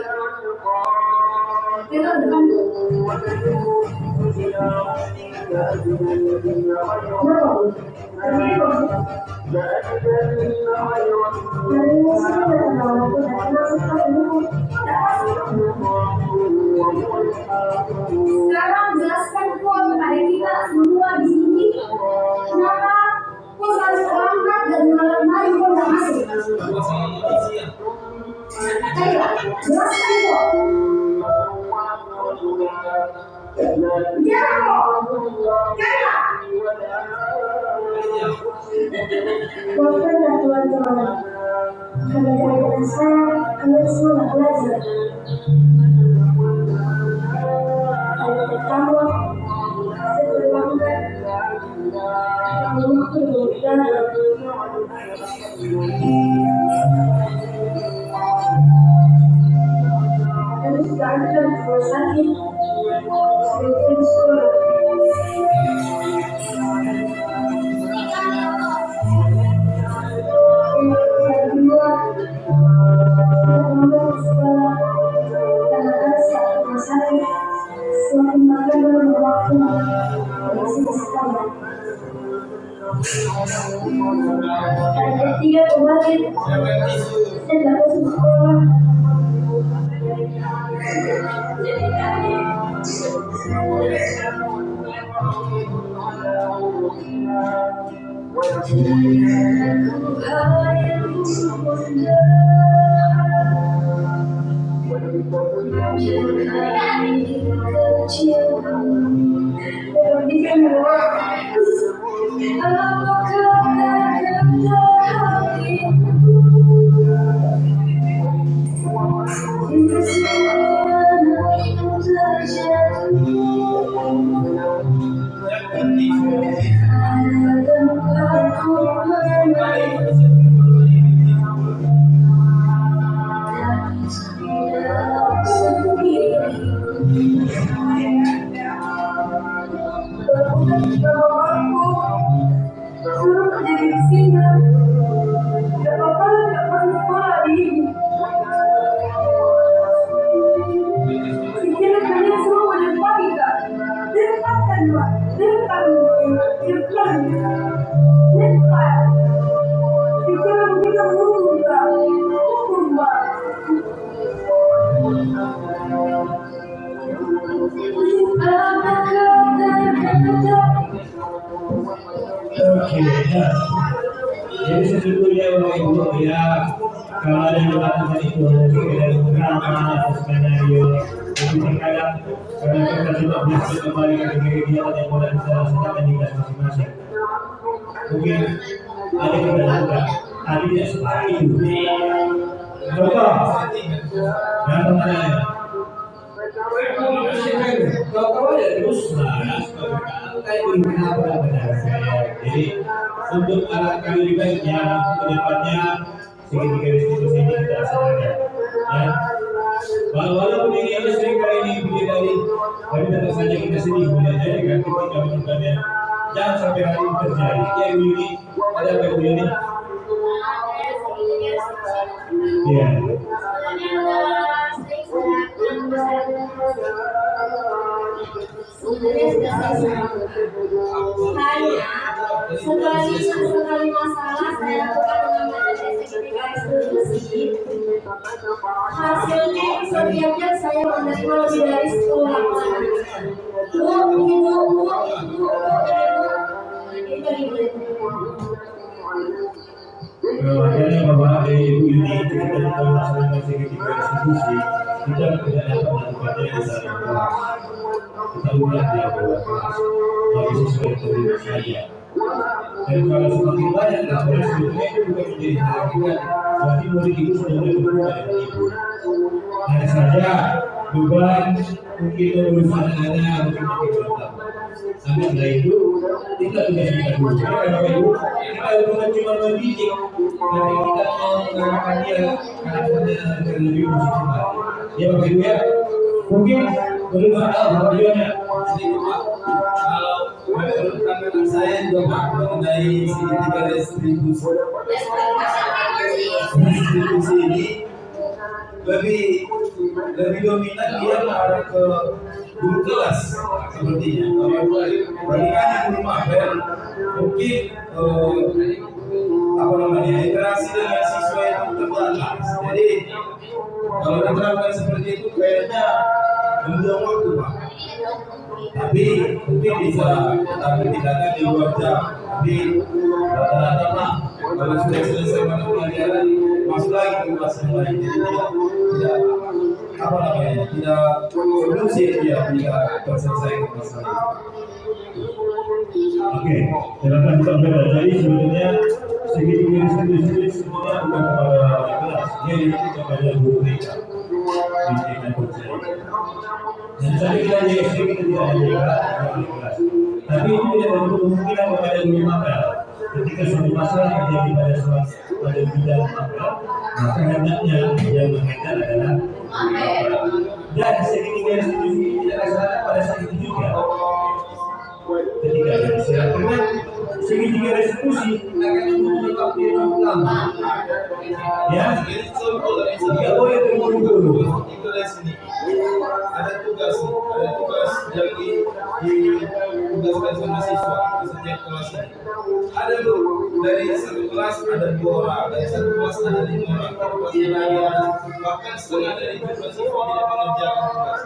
Kita depan tuh. Sekarang jelaskan kok kepada kita semua di sini kenapa kok harus berangkat dan malam hari kok nggak masuk? Ayolah, jelaskan kok. Jangan kok, jangan. Waktunya teman-teman, karena gara-gara saya, kalian semua nggak belajar. Hari pertama, saya terlambat. Lalu aku berbicara. Lalu sekarang kita bersama sakit. Saya sekolah. Ketiga kemarin saya nggak masuk sekolah. Jadi sebetulnya Bapak Ibu ya, kalau ada yang melakukan itu hanya sekedar drama atau skenario, jadi terkadang karena kita sudah bisa kembali ke kegiatan yang boleh kita laksanakan di kelas masing-masing. Mungkin ada kita lakukan, tapi tidak seperti itu. Contoh, yang teman-teman, kalau ada terus lah, kayak berusaha benar-benar. Jadi untuk anak kali juga yang kedepannya segitiga diskusi ini kita laksanakan. Ya, walaupun ini ada sering kali ini berdiri, tapi tetap saja kita sedih melihatnya dengan ketika menontonnya. Jangan sampai hal ini terjadi. Ya ini ada apa ini? Ya. Hanya sekali masalah saya lakukan dengan metode segitiga resolusi. Hasilnya setiapnya saya menerima lebih dari 10 laporan. Makanya bahwa ibu ini kita melaksanakan segitiga diskusi, kita tidak dapat melakukannya di dalam kelas. Kita ulang di awal kelas, tapi sesuai terlibat saja. Dan kalau semakin banyak laporan sebetulnya itu bukan menjadi hal yang berarti murid itu sudah mulai berubah dengan ibu. Hanya saja beban mungkin urusan anak mungkin makin bertambah. Sampai setelah itu kita tugas kita dulu. Karena Bapak Ibu kita bukan cuma mendidik, tapi kita mengarahkan dia karena lebih positif. Ya Bapak Ibu ya, mungkin belum ada tujuannya. Kalau menurut pandangan saya juga Pak mengenai segitiga distribusi ini lebih dominan dia mengarah ke guru kelas sepertinya. Bagaimana guru mapel mungkin interaksi dengan siswa itu terbatas. Jadi kalau diterapkan seperti itu kayaknya membuang waktu Pak. Tapi mungkin bisa tidaknya di luar jam. Tapi rata-rata Pak kalau sudah selesai mata pelajaran masuk lagi ke kelas yang lain. Jadi tidak solusi dia tidak terselesaikan masalah. Oke, silakan disampaikan. Jadi sebetulnya segitiga distribusi semuanya bukan kepada kelas, dia kepada guru mereka di tingkat kecil. Dan tadi kita di SD kita tidak ada kelas, tapi itu tidak menutup kemungkinan kepada guru mapel. Ketika suatu masalah yang terjadi pada bidang mapel, maka hendaknya yang mengajar adalah mapel. Dan segitiga distribusi ini tidak dilaksanakan pada saat itu juga. Ketika ada masalah, karena segitiga distribusi akan membutuhkan waktu yang cukup lama. Ya, tidak boleh terburu-buru. Ada tugas yang ditugaskan sama siswa di setiap kelas ini. Ada dari satu kelas ada 2 orang, dari satu kelas ada 5 orang, kelas yang lain bahkan setengah dari jumlah siswa tidak mengerjakan tugas.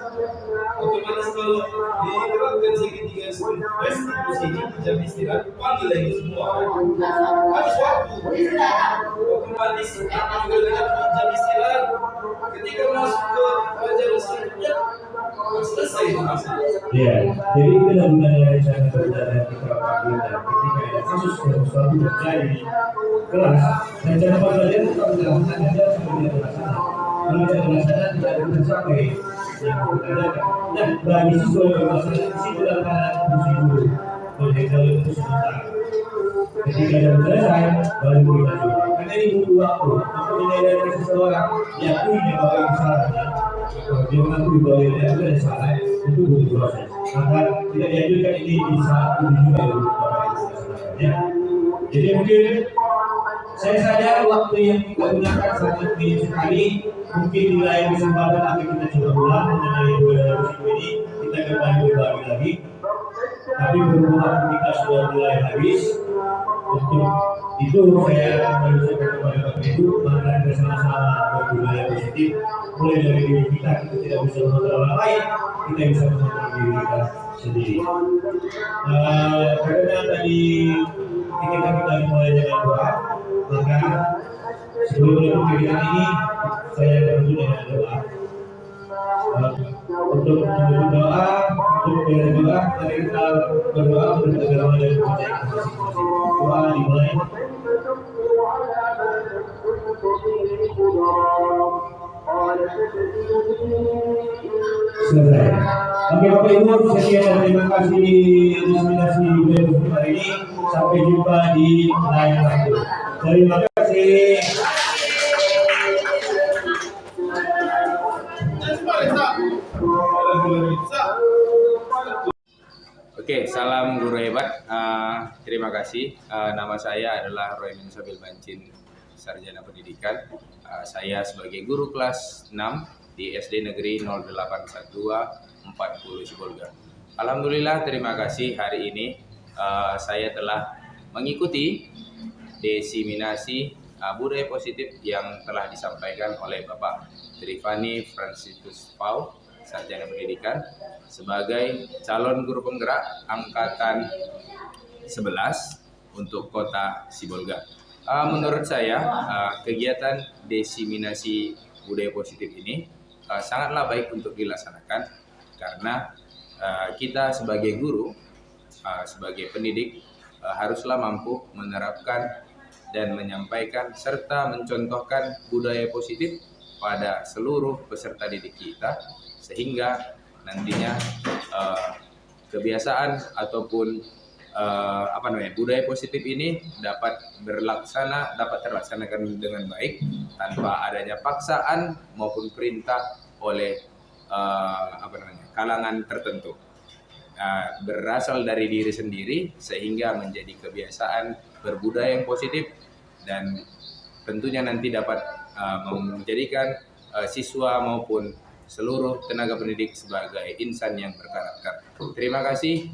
Otomatis kalau diterapkan segitiga distribusi ini jam istirahat panggil lagi semua. Habis waktu. Otomatis apabila dengan jam istirahat ketika masuk ke pelajaran selanjutnya selesai masalah. Ya, jadi itu gunanya saya berbicara kita apabila ketika ada kasus sesuatu terjadi di kelas dan cara pelajaran tetap dilakukan saja seperti terlaksana. Kalau tidak terlaksana tidak akan tercapai yang dikerjakan. Dan bagi siswa yang bermasalah di situ adalah fungsi guru. Kalau itu sebentar. Ketika sudah selesai, baru kita coba. Karena ini butuh waktu untuk menyadari seseorang diakuinya bahwa itu salahnya. Kalau dia mengakui bahwa itu ada salah, itu butuh proses. Maka tidak dianjurkan ini di saat ini juga ya. Jadi mungkin saya sadar waktu yang kita gunakan sangat minim sekali. Mungkin di lain kesempatan akan kita coba ulang mengenai musim ini kita kembali berbagi lagi. Tapi berhubung kita sudah mulai habis, untuk itu saya mengucapkan kepada Bapak Ibu, mari bersama-sama berbudaya positif. Mulai dari diri kita tidak bisa mengontrol orang lain, kita bisa mengontrol diri kita sendiri. Karena tadi kita mulai dengan doa, maka sebelum menutup kegiatan ini saya berdoa dengan doa. Untuk berdoa, mari kita berdoa untuk agama dan kepercayaan masing-masing. Doa dimulai. Selesai. Oke Bapak Ibu, sekian dan terima kasih diseminasi video hari ini. Sampai jumpa di lain waktu. Terima kasih. Oke, salam guru hebat. Terima kasih. Nama saya adalah Roymin Sabil Bancin, Sarjana Pendidikan. Saya sebagai guru kelas 6 di SD Negeri 0812 40 Sibolga. Alhamdulillah, terima kasih hari ini saya telah mengikuti diseminasi budaya positif yang telah disampaikan oleh Bapak Trifani Franciscus Pau, Sarjana Pendidikan, sebagai calon guru penggerak angkatan 11 untuk Kota Sibolga. Menurut saya kegiatan diseminasi budaya positif ini sangatlah baik untuk dilaksanakan karena kita sebagai guru, sebagai pendidik haruslah mampu menerapkan dan menyampaikan serta mencontohkan budaya positif pada seluruh peserta didik kita sehingga nantinya kebiasaan ataupun budaya positif ini dapat terlaksanakan dengan baik tanpa adanya paksaan maupun perintah oleh kalangan tertentu. Berasal dari diri sendiri sehingga menjadi kebiasaan berbudaya yang positif dan tentunya nanti dapat menjadikan siswa maupun seluruh tenaga pendidik sebagai insan yang berkarakter. Terima kasih.